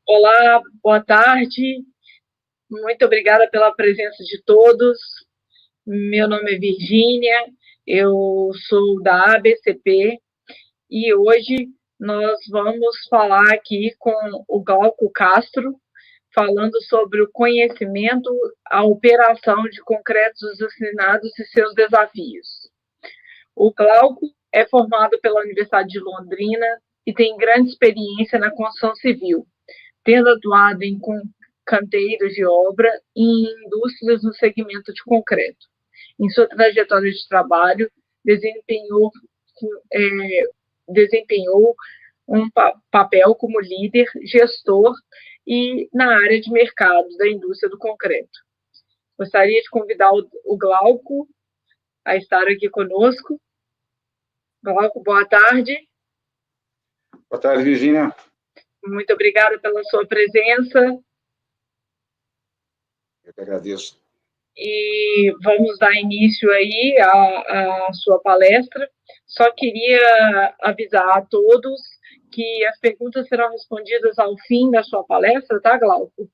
Olá, boa tarde. Muito obrigada pela presença de todos. Meu nome é Virgínia, eu sou da ABCP e hoje nós vamos falar aqui com o Glauco Castro, falando sobre o conhecimento, a operação de concretos assinados e seus desafios. O Glauco é formado pela Universidade de Londrina e tem grande experiência na construção civil, tendo atuado em canteiros de obra e em indústrias no segmento de concreto. Em sua trajetória de trabalho, desempenhou um papel como líder, gestor e na área de mercado da indústria do concreto. Gostaria de convidar o Glauco a estar aqui conosco. Glauco, boa tarde. Boa tarde, Virgínia. Muito obrigada pela sua presença. Eu que agradeço. E vamos dar início aí à sua palestra. Só queria avisar a todos que as perguntas serão respondidas ao fim da sua palestra, tá, Glauco?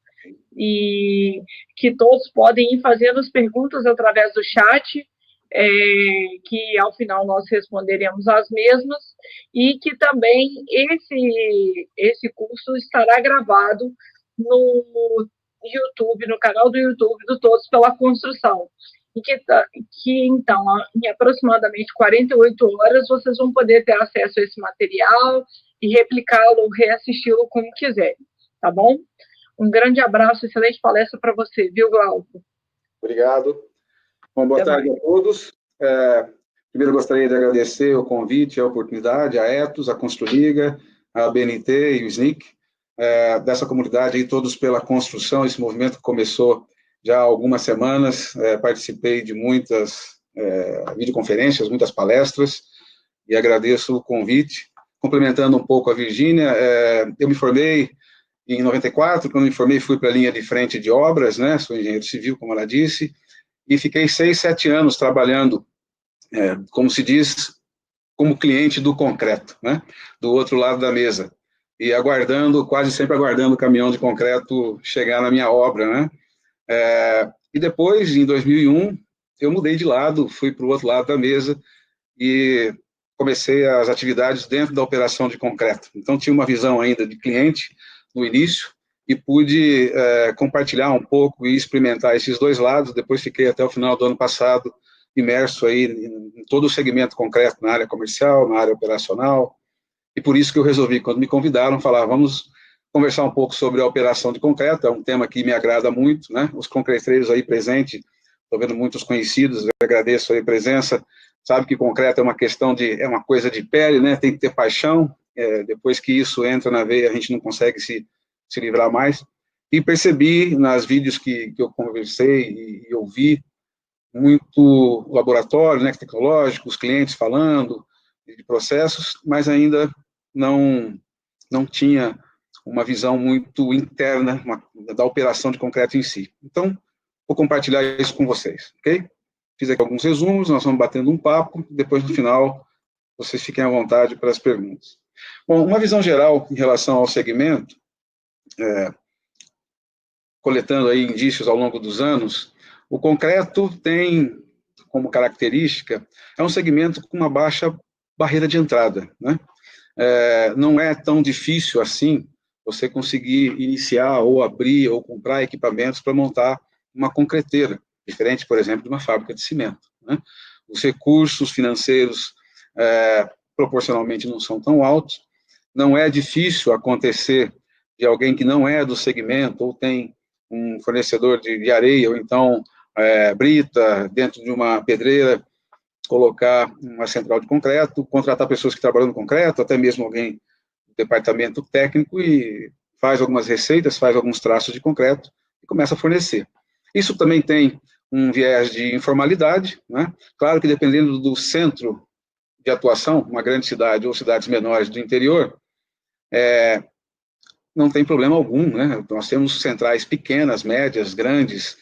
E que todos podem ir fazendo as perguntas através do chat, que ao final nós responderemos as mesmas, e que também esse curso estará gravado no YouTube, no canal do YouTube do Todos pela Construção. E que então, em aproximadamente 48 horas, vocês vão poder ter acesso a esse material e replicá-lo, reassisti-lo como quiser, tá bom? Um grande abraço, excelente palestra para você, viu, Glauco? Obrigado. Bom, boa tarde a todos. Primeiro, gostaria de agradecer o convite, a oportunidade, a Etos, a Construliga, a BNT e o SNIC, dessa comunidade aí, Todos pela Construção. Esse movimento começou já há algumas semanas, participei de muitas videoconferências, muitas palestras, e agradeço o convite. Complementando um pouco a Virgínia, eu me formei em 94, quando me formei, fui para a linha de frente de obras, né? Sou engenheiro civil, como ela disse, e fiquei 6, 7 anos trabalhando, como se diz, como cliente do concreto, né? Do outro lado da mesa, e aguardando, quase sempre aguardando o caminhão de concreto chegar na minha obra, né? E depois, em 2001, eu mudei de lado, fui para o outro lado da mesa e comecei as atividades dentro da operação de concreto. Então, tinha uma visão ainda de cliente no início e pude compartilhar um pouco e experimentar esses dois lados. Depois fiquei até o final do ano passado imerso aí em todo o segmento concreto, na área comercial, na área operacional, e por isso que eu resolvi, quando me convidaram, falar, vamos conversar um pouco sobre a operação de concreto. É um tema que me agrada muito, né? Os concreteiros aí presentes, estou vendo muitos conhecidos, eu agradeço aí a presença. Sabe que concreto é uma questão é uma coisa de pele, né? Tem que ter paixão. Depois que isso entra na veia, a gente não consegue se livrar mais. E percebi nas vídeos que eu conversei e ouvi muito laboratório, né, tecnológico, os clientes falando de processos, mas ainda não tinha uma visão muito interna da operação de concreto em si. Então, vou compartilhar isso com vocês, ok? Fiz aqui alguns resumos, nós vamos batendo um papo, depois, no final, vocês fiquem à vontade para as perguntas. Bom, uma visão geral em relação ao segmento, coletando aí indícios ao longo dos anos, o concreto tem como característica, é um segmento com uma baixa barreira de entrada, né? Não é tão difícil assim você conseguir iniciar ou abrir ou comprar equipamentos para montar uma concreteira, diferente, por exemplo, de uma fábrica de cimento, né? Os recursos financeiros proporcionalmente não são tão altos, não é difícil acontecer de alguém que não é do segmento ou tem um fornecedor de areia ou então brita dentro de uma pedreira, colocar uma central de concreto, contratar pessoas que trabalham no concreto, até mesmo alguém do departamento técnico e faz algumas receitas, faz alguns traços de concreto e começa a fornecer. Isso também tem um viés de informalidade, né? Claro que dependendo do centro de atuação, uma grande cidade ou cidades menores do interior, não tem problema algum, né? Nós temos centrais pequenas, médias, grandes,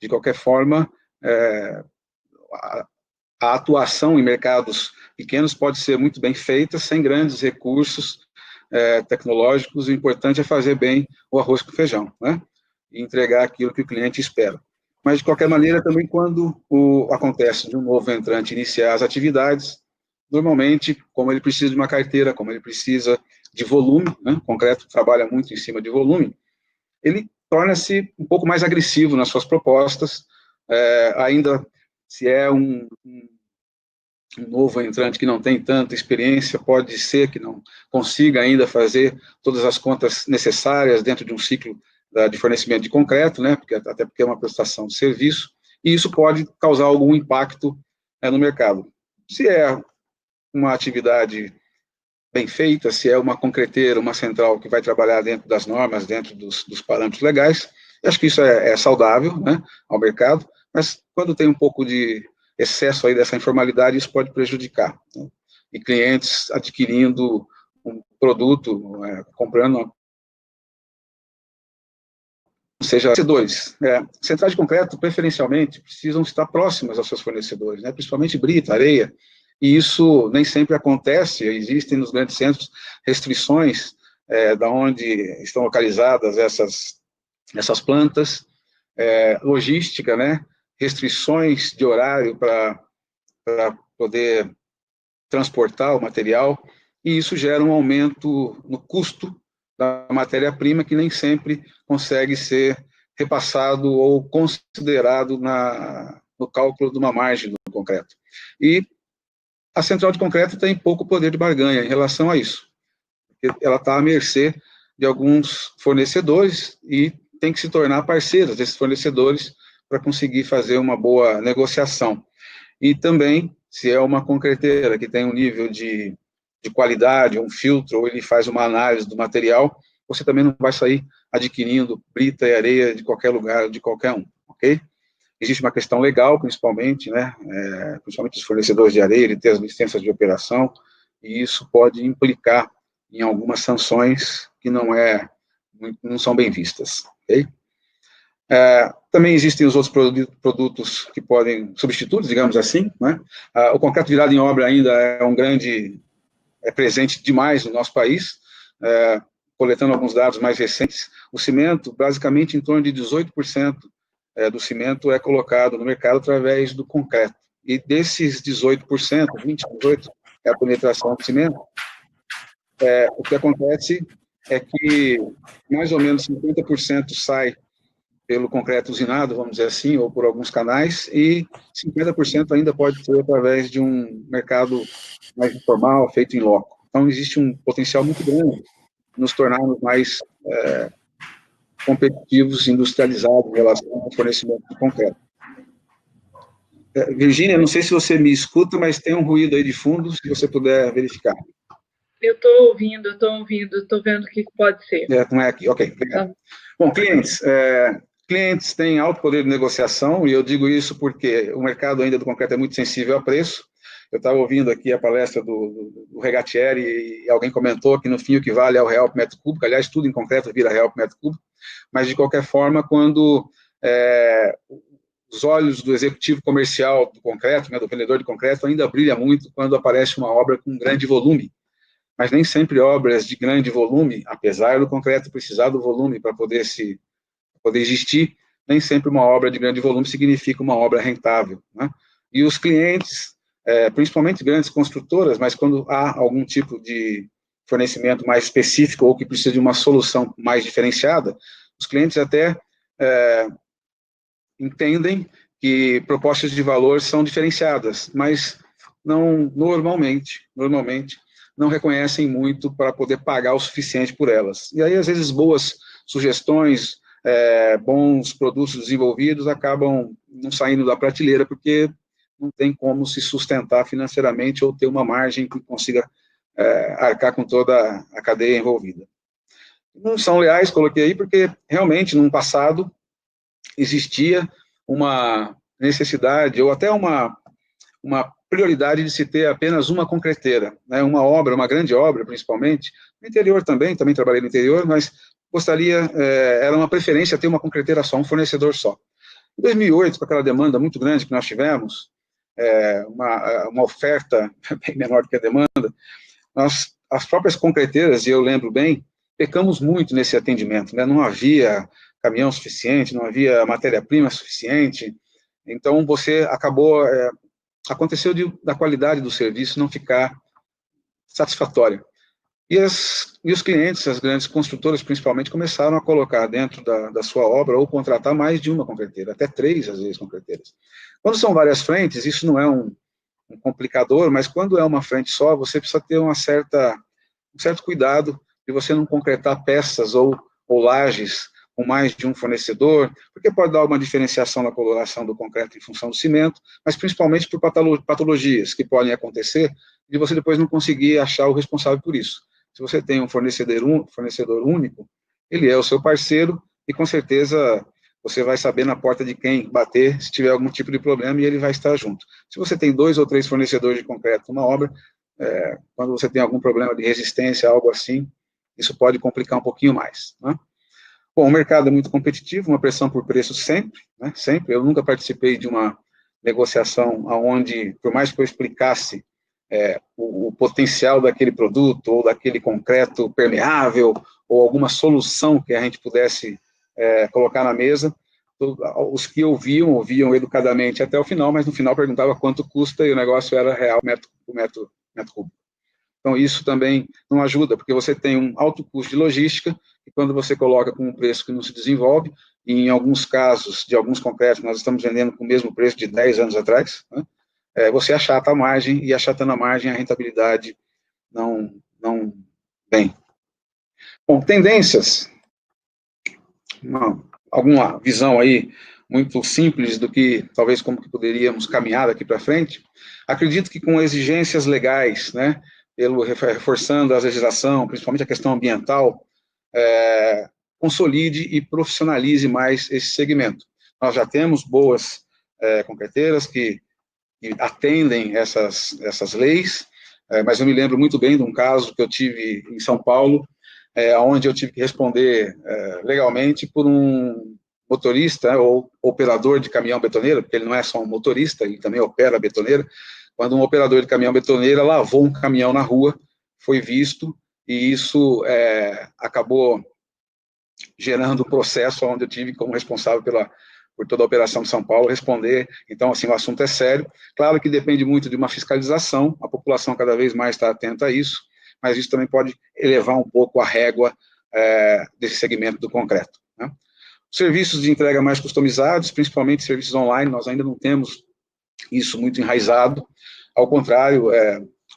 de qualquer forma, a atuação em mercados pequenos pode ser muito bem feita, sem grandes recursos, tecnológicos, o importante é fazer bem o arroz com feijão, né? E entregar aquilo que o cliente espera. Mas, de qualquer maneira, também quando acontece de um novo entrante iniciar as atividades, normalmente, como ele precisa de uma carteira, como ele precisa de volume, né? O concreto trabalha muito em cima de volume, ele torna-se um pouco mais agressivo nas suas propostas, ainda se é um novo entrante que não tem tanta experiência, pode ser que não consiga ainda fazer todas as contas necessárias dentro de um ciclo de fornecimento de concreto, né, até porque é uma prestação de serviço, e isso pode causar algum impacto no mercado. Se é uma atividade bem feita, se é uma concreteira, uma central que vai trabalhar dentro das normas, dentro dos parâmetros legais, eu acho que isso é saudável, né, ao mercado, mas quando tem um pouco de excesso aí dessa informalidade, isso pode prejudicar, né? E clientes adquirindo um produto, comprando, ou seja, fornecedores. Centrais de concreto, preferencialmente, precisam estar próximas aos seus fornecedores, né? Principalmente brita, areia, e isso nem sempre acontece, existem nos grandes centros restrições da onde estão localizadas essas plantas, logística, né? Restrições de horário para poder transportar o material, e isso gera um aumento no custo da matéria-prima que nem sempre consegue ser repassado ou considerado no cálculo de uma margem do concreto. E a central de concreto tem pouco poder de barganha em relação a isso, porque ela está à mercê de alguns fornecedores e tem que se tornar parceira desses fornecedores para conseguir fazer uma boa negociação. E também, se é uma concreteira que tem um nível de qualidade, um filtro, ou ele faz uma análise do material, você também não vai sair adquirindo brita e areia de qualquer lugar, de qualquer um, ok? Existe uma questão legal, principalmente, né, principalmente os fornecedores de areia, ele ter as licenças de operação, e isso pode implicar em algumas sanções que não são bem vistas, ok? Também existem os outros produtos que podem, substitutos, digamos assim, né? O concreto virado em obra ainda é presente demais no nosso país, coletando alguns dados mais recentes. O cimento, basicamente, em torno de 18% do cimento é colocado no mercado através do concreto. E desses 18%, 28% é a penetração do cimento, o que acontece é que mais ou menos 50% sai pelo concreto usinado, vamos dizer assim, ou por alguns canais, e 50% ainda pode ser através de um mercado mais informal, feito em loco. Então, existe um potencial muito grande nos tornarmos mais competitivos, industrializados em relação ao fornecimento de concreto. Virgínia, não sei se você me escuta, mas tem um ruído aí de fundo, se você puder verificar. Eu estou ouvindo, estou vendo o que pode ser. Não é aqui, ok, obrigado. Bom, clientes têm alto poder de negociação, e eu digo isso porque o mercado ainda do concreto é muito sensível a preço. Eu estava ouvindo aqui a palestra do Regatieri, e alguém comentou que no fim o que vale é o real por metro cúbico, aliás, tudo em concreto vira real por metro cúbico, mas de qualquer forma, quando os olhos do executivo comercial do concreto, né, do vendedor de concreto, ainda brilha muito quando aparece uma obra com grande volume, mas nem sempre obras de grande volume, apesar do concreto precisar do volume para poder existir, nem sempre uma obra de grande volume significa uma obra rentável, né? E os clientes, principalmente grandes construtoras, mas quando há algum tipo de fornecimento mais específico ou que precisa de uma solução mais diferenciada, os clientes até entendem que propostas de valor são diferenciadas, mas não normalmente não reconhecem muito para poder pagar o suficiente por elas. E aí, às vezes, boas sugestões, bons produtos desenvolvidos acabam não saindo da prateleira porque não tem como se sustentar financeiramente ou ter uma margem que consiga arcar com toda a cadeia envolvida. Não são leais, coloquei aí, porque realmente, no passado, existia uma necessidade ou até uma prioridade de se ter apenas uma concreteira, né, uma grande obra, principalmente, no interior também trabalhei no interior, mas era uma preferência ter uma concreteira só, um fornecedor só. Em 2008, com aquela demanda muito grande que nós tivemos, uma oferta bem menor do que a demanda, nós as próprias concreteiras, e eu lembro bem, pecamos muito nesse atendimento, né? Não havia caminhão suficiente, não havia matéria-prima suficiente, então você acabou, aconteceu da qualidade do serviço não ficar satisfatória. E os clientes, as grandes construtoras principalmente, começaram a colocar dentro da sua obra ou contratar mais de uma concreteira, até 3, às vezes, concreteiras. Quando são várias frentes, isso não é um complicador, mas quando é uma frente só, você precisa ter um certo cuidado de você não concretar peças ou lajes com mais de um fornecedor, porque pode dar uma diferenciação na coloração do concreto em função do cimento, mas principalmente por patologias que podem acontecer e você depois não conseguir achar o responsável por isso. Se você tem um fornecedor único, ele é o seu parceiro e com certeza você vai saber na porta de quem bater se tiver algum tipo de problema e ele vai estar junto. Se você tem 2 ou 3 fornecedores de concreto numa obra, quando você tem algum problema de resistência, algo assim, isso pode complicar um pouquinho mais, né? Bom, o mercado é muito competitivo, uma pressão por preço sempre, né? Sempre. Eu nunca participei de uma negociação onde, por mais que eu explicasse o potencial daquele produto ou daquele concreto permeável ou alguma solução que a gente pudesse colocar na mesa, os que ouviam educadamente até o final, mas no final perguntava quanto custa e o negócio era real metro cúbico. Então, isso também não ajuda, porque você tem um alto custo de logística, e quando você coloca com um preço que não se desenvolve, e em alguns casos, de alguns concretos, nós estamos vendendo com o mesmo preço de 10 anos atrás, né? Você achata a margem, e achatando a margem, a rentabilidade não vem. Bom, tendências, alguma visão aí muito simples do que, talvez, como que poderíamos caminhar daqui para frente. Acredito que com exigências legais, né, reforçando a legislação, principalmente a questão ambiental, consolide e profissionalize mais esse segmento. Nós já temos boas concreteiras que atendem essas leis, mas eu me lembro muito bem de um caso que eu tive em São Paulo, onde eu tive que responder legalmente por um motorista ou operador de caminhão betoneira, porque ele não é só um motorista, ele também opera a betoneira, quando um operador de caminhão betoneira lavou um caminhão na rua, foi visto, e isso acabou gerando um processo onde eu tive como responsável por toda a operação de São Paulo responder. Então, assim, o assunto é sério. Claro que depende muito de uma fiscalização, a população cada vez mais está atenta a isso, mas isso também pode elevar um pouco a régua desse segmento do concreto, né? Serviços de entrega mais customizados, principalmente serviços online, nós ainda não temos isso muito enraizado. Ao contrário,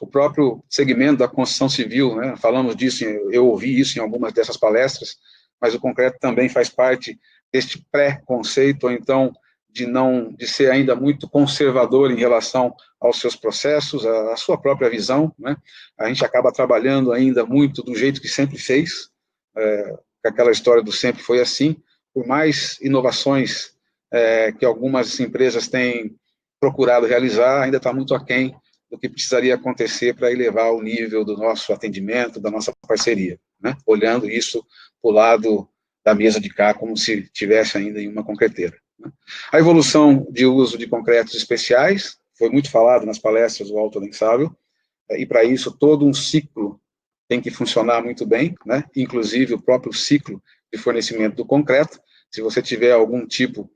o próprio segmento da construção civil, né, falamos disso, eu ouvi isso em algumas dessas palestras, mas o concreto também faz parte deste pré-conceito, ou então de ser ainda muito conservador em relação aos seus processos, à sua própria visão, né? A gente acaba trabalhando ainda muito do jeito que sempre fez, aquela história do sempre foi assim, por mais inovações que algumas empresas têm procurado realizar, ainda está muito aquém do que precisaria acontecer para elevar o nível do nosso atendimento, da nossa parceria, né? Olhando isso para o lado da mesa de cá, como se tivesse ainda em uma concreteira, né? A evolução de uso de concretos especiais, foi muito falado nas palestras do autolensável, e para isso todo um ciclo tem que funcionar muito bem, né? Inclusive o próprio ciclo de fornecimento do concreto. Se você tiver algum tipo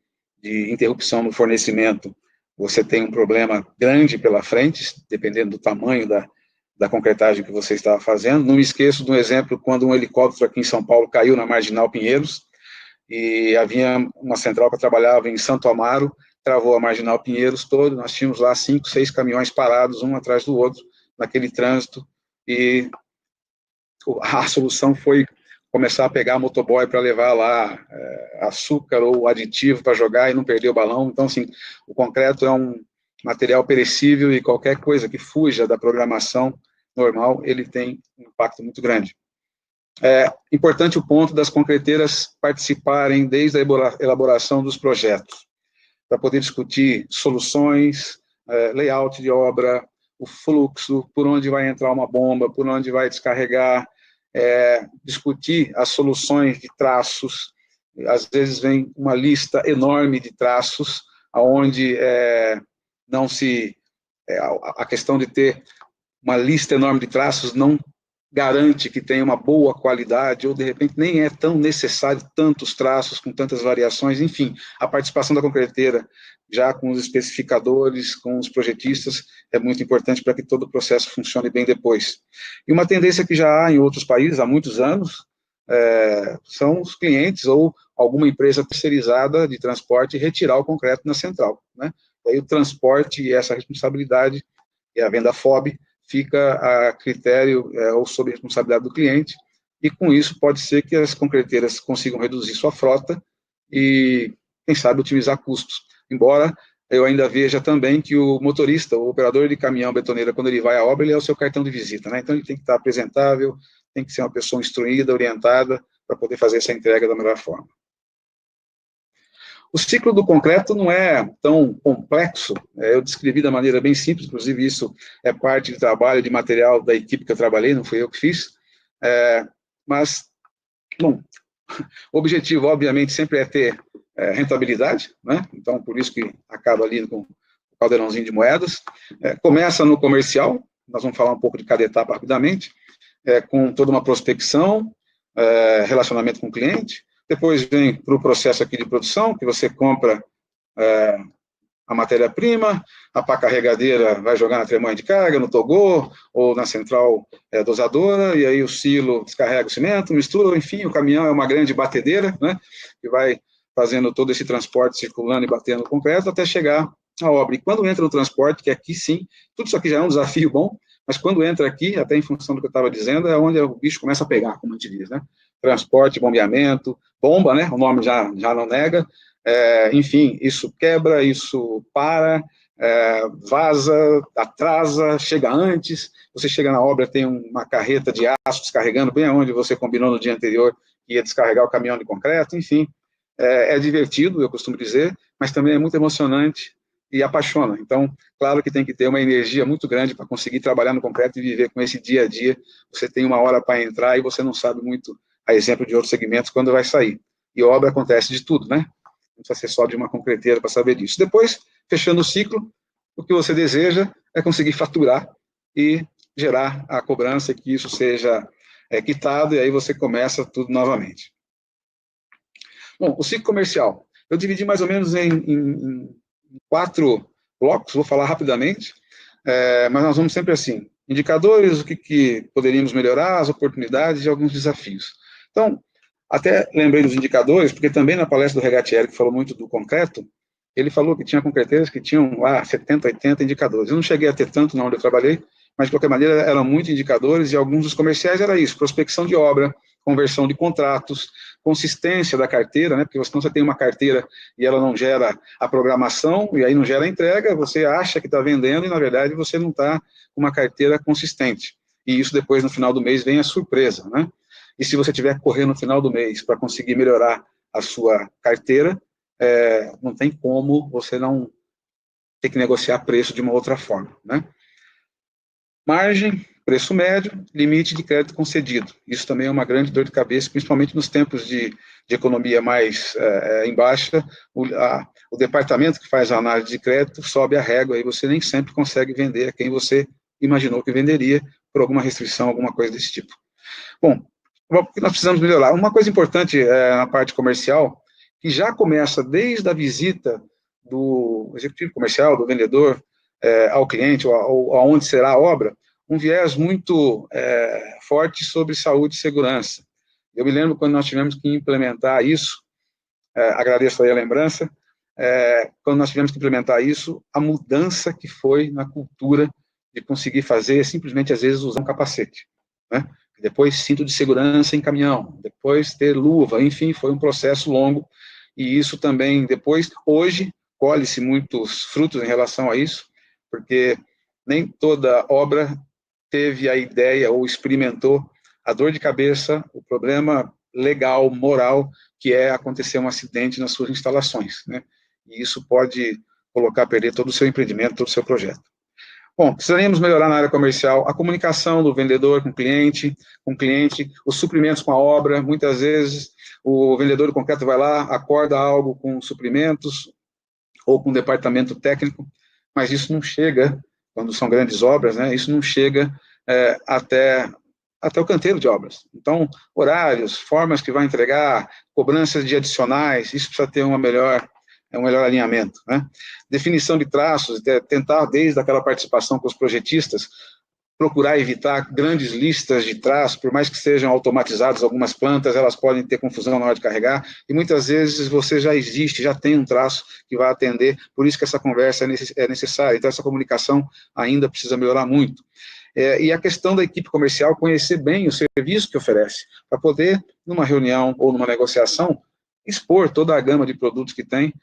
de interrupção no fornecimento, você tem um problema grande pela frente, dependendo do tamanho da concretagem que você estava fazendo. Não me esqueço de um exemplo, quando um helicóptero aqui em São Paulo caiu na Marginal Pinheiros, e havia uma central que trabalhava em Santo Amaro, travou a Marginal Pinheiros todo, nós tínhamos lá 5, 6 caminhões parados, um atrás do outro, naquele trânsito, e a solução foi começar a pegar motoboy para levar lá açúcar ou aditivo para jogar e não perder o balão. Então, assim, o concreto é um material perecível e qualquer coisa que fuja da programação normal, ele tem um impacto muito grande. Importante o ponto das concreteiras participarem desde a elaboração dos projetos, para poder discutir soluções, layout de obra, o fluxo, por onde vai entrar uma bomba, por onde vai descarregar, discutir as soluções de traços. Às vezes vem uma lista enorme de traços, onde não se... a questão de ter uma lista enorme de traços não garante que tem uma boa qualidade, ou de repente nem é tão necessário tantos traços, com tantas variações, enfim, a participação da concreteira, já com os especificadores, com os projetistas, é muito importante para que todo o processo funcione bem depois. E uma tendência que já há em outros países há muitos anos, são os clientes ou alguma empresa terceirizada de transporte retirar o concreto na central, né? Aí o transporte e essa responsabilidade, e a venda FOB, fica a critério ou sob responsabilidade do cliente, e com isso pode ser que as concreteiras consigam reduzir sua frota e, quem sabe, otimizar custos. Embora eu ainda veja também que o motorista, o operador de caminhão betoneira, quando ele vai à obra, ele é o seu cartão de visita, né? Então ele tem que estar apresentável, tem que ser uma pessoa instruída, orientada, para poder fazer essa entrega da melhor forma. O ciclo do concreto não é tão complexo, eu descrevi da maneira bem simples, inclusive isso é parte do trabalho de material da equipe que eu trabalhei, não fui eu que fiz, mas, bom, o objetivo, obviamente, sempre é ter rentabilidade, né? Então, por isso que acaba ali com o caldeirãozinho de moedas. Começa no comercial, nós vamos falar um pouco de cada etapa rapidamente, com toda uma prospecção, relacionamento com o cliente. Depois vem para o processo aqui de produção, que você compra a matéria-prima, a pá carregadeira vai jogar na tremanha de carga, no togô, ou na central dosadora, e aí o silo descarrega o cimento, mistura, enfim, o caminhão é uma grande batedeira, né, que vai fazendo todo esse transporte circulando e batendo no concreto até chegar à obra. E quando entra no transporte, que aqui sim, tudo isso aqui já é um desafio bom, mas quando entra aqui, até em função do que eu estava dizendo, é onde o bicho começa a pegar, como a gente diz, né? Transporte, bombeamento, bomba, né? O nome já não nega. Enfim, isso quebra, isso para, vaza, atrasa, chega antes. Você chega na obra, tem uma carreta de aço descarregando bem aonde você combinou no dia anterior que ia descarregar o caminhão de concreto. Enfim, é divertido, eu costumo dizer, mas também é muito emocionante e apaixona. Então, claro que tem que ter uma energia muito grande para conseguir trabalhar no concreto e viver com esse dia a dia. Você tem uma hora para entrar e você não sabe muito, a exemplo de outros segmentos, quando vai sair. E obra acontece de tudo, né? Não precisa ser só de uma concreteira para saber disso. Depois, fechando o ciclo, o que você deseja é conseguir faturar e gerar a cobrança, que isso seja quitado, e aí você começa tudo novamente. Bom, o ciclo comercial. Eu dividi mais ou menos em 4 blocos, vou falar rapidamente, mas nós vamos sempre assim. Indicadores, o que poderíamos melhorar, as oportunidades e alguns desafios. Então, até lembrei dos indicadores, porque também na palestra do Regatieri, que falou muito do concreto, ele falou que tinha concreteiras que tinham lá 70, 80 indicadores. Eu não cheguei a ter tanto na onde eu trabalhei, mas de qualquer maneira eram muitos indicadores e alguns dos comerciais era isso, prospecção de obra, conversão de contratos, consistência da carteira, né? Porque senão você tem uma carteira e ela não gera a programação, e aí não gera a entrega, você acha que está vendendo e, na verdade, você não está com uma carteira consistente. E isso depois, no final do mês, vem a surpresa, né? E se você tiver que correr no final do mês para conseguir melhorar a sua carteira, não tem como você não ter que negociar preço de uma outra forma, né? Margem, preço médio, limite de crédito concedido. Isso também é uma grande dor de cabeça, principalmente nos tempos de economia mais em baixa. O departamento que faz a análise de crédito sobe a régua e você nem sempre consegue vender a quem você imaginou que venderia por alguma restrição, alguma coisa desse tipo. Bom, o que nós precisamos melhorar? Uma coisa importante na parte comercial, que já começa desde a visita do executivo comercial, do vendedor, ao cliente, ou aonde será a obra, um viés muito forte sobre saúde e segurança. Eu me lembro quando nós tivemos que implementar isso, agradeço aí a lembrança, quando nós tivemos que implementar isso, a mudança que foi na cultura de conseguir fazer, simplesmente, às vezes, usar um capacete, né? Depois cinto de segurança em caminhão, depois ter luva, enfim, foi um processo longo, e isso também, depois, hoje, colhe-se muitos frutos em relação a isso, porque nem toda obra teve a ideia ou experimentou a dor de cabeça, o problema legal, moral, que é acontecer um acidente nas suas instalações, né? E isso pode colocar a perder todo o seu empreendimento, todo o seu projeto. Bom, precisaríamos melhorar na área comercial a comunicação do vendedor com o cliente, os suprimentos com a obra. Muitas vezes o vendedor do concreto vai lá, acorda algo com suprimentos ou com o departamento técnico, mas isso não chega, quando são grandes obras, né? Isso não chega até até o canteiro de obras. Então, horários, formas que vai entregar, cobranças de adicionais, isso precisa ter um melhor alinhamento, né? Definição de traços, tentar, desde aquela participação com os projetistas, procurar evitar grandes listas de traços, por mais que sejam automatizadas algumas plantas, elas podem ter confusão na hora de carregar, e muitas vezes você já existe, já tem um traço que vai atender, por isso que essa conversa é necessária, então essa comunicação ainda precisa melhorar muito. E a questão da equipe comercial conhecer bem o serviço que oferece, para poder, numa reunião ou numa negociação, expor toda a gama de produtos que tem,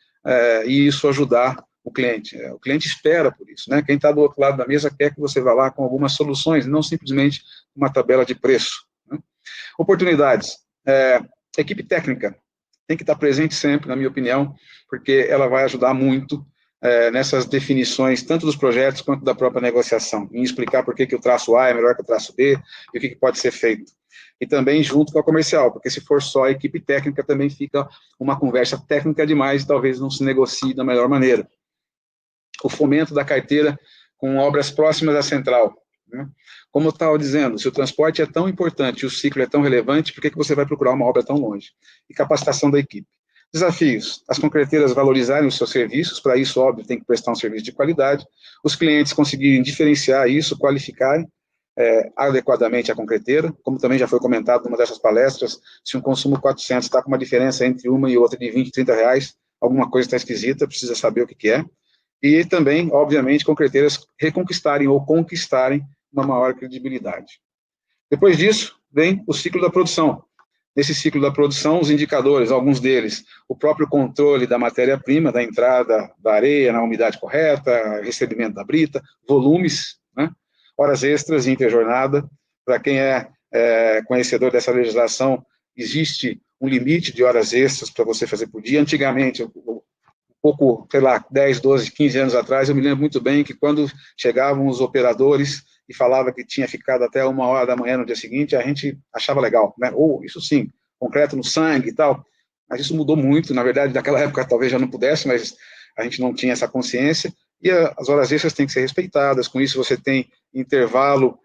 e isso ajudar o cliente. O cliente espera por isso, né? Quem está do outro lado da mesa quer que você vá lá com algumas soluções, não simplesmente uma tabela de preço, né? Oportunidades. Equipe técnica tem que estar presente sempre, na minha opinião, porque ela vai ajudar muito nessas definições, tanto dos projetos quanto da própria negociação, em explicar por que o traço A é melhor que o traço B e o que pode ser feito. E também junto com a comercial, porque se for só a equipe técnica, também fica uma conversa técnica demais e talvez não se negocie da melhor maneira. O fomento da carteira com obras próximas à central, né? Como eu estava dizendo, se o transporte é tão importante e o ciclo é tão relevante, por que você vai procurar uma obra tão longe? E capacitação da equipe. Desafios: as concreteiras valorizarem os seus serviços, para isso, óbvio, tem que prestar um serviço de qualidade, os clientes conseguirem diferenciar isso, qualificarem adequadamente a concreteira, como também já foi comentado numa dessas palestras, se um consumo 400 está com uma diferença entre uma e outra de 20, 30 reais, alguma coisa está esquisita, precisa saber o que é. E também, obviamente, concreteiras reconquistarem ou conquistarem uma maior credibilidade. Depois disso, vem o ciclo da produção. Nesse ciclo da produção, os indicadores, alguns deles, o próprio controle da matéria-prima, da entrada da areia na umidade correta, recebimento da brita, volumes, né? Horas extras, interjornada. Para quem é conhecedor dessa legislação, existe um limite de horas extras para você fazer por dia. Antigamente, pouco, sei lá, 10, 12, 15 anos atrás, eu me lembro muito bem que quando chegavam os operadores e falava que tinha ficado até 1h da manhã no dia seguinte, a gente achava legal, né? Isso sim, concreto no sangue e tal, mas isso mudou muito, na verdade, naquela época talvez já não pudesse, mas a gente não tinha essa consciência, e as horas extras têm que ser respeitadas, com isso você tem intervalo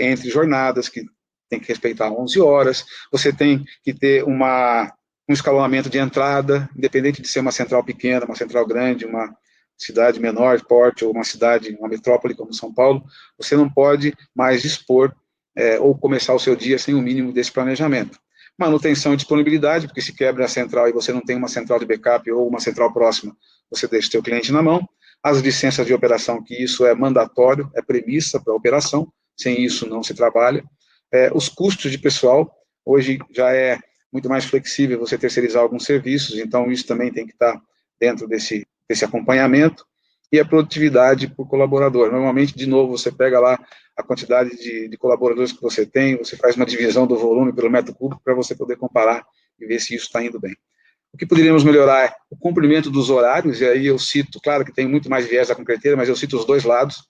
entre jornadas, que tem que respeitar 11 horas, você tem que ter um escalonamento de entrada, independente de ser uma central pequena, uma central grande, uma cidade menor, porte, ou uma cidade, uma metrópole como São Paulo, você não pode mais dispor ou começar o seu dia sem o mínimo desse planejamento. Manutenção e disponibilidade, porque se quebra a central e você não tem uma central de backup ou uma central próxima, você deixa o seu cliente na mão. As licenças de operação, que isso é mandatório, é premissa para a operação, sem isso não se trabalha. Os custos de pessoal, hoje já é muito mais flexível você terceirizar alguns serviços, então isso também tem que estar dentro desse acompanhamento, e a produtividade por colaborador. Normalmente, de novo, você pega lá a quantidade de colaboradores que você tem, você faz uma divisão do volume pelo metro cúbico para você poder comparar e ver se isso está indo bem. O que poderíamos melhorar é o cumprimento dos horários, e aí eu cito, claro que tem muito mais viés da concreteira, mas eu cito os dois lados.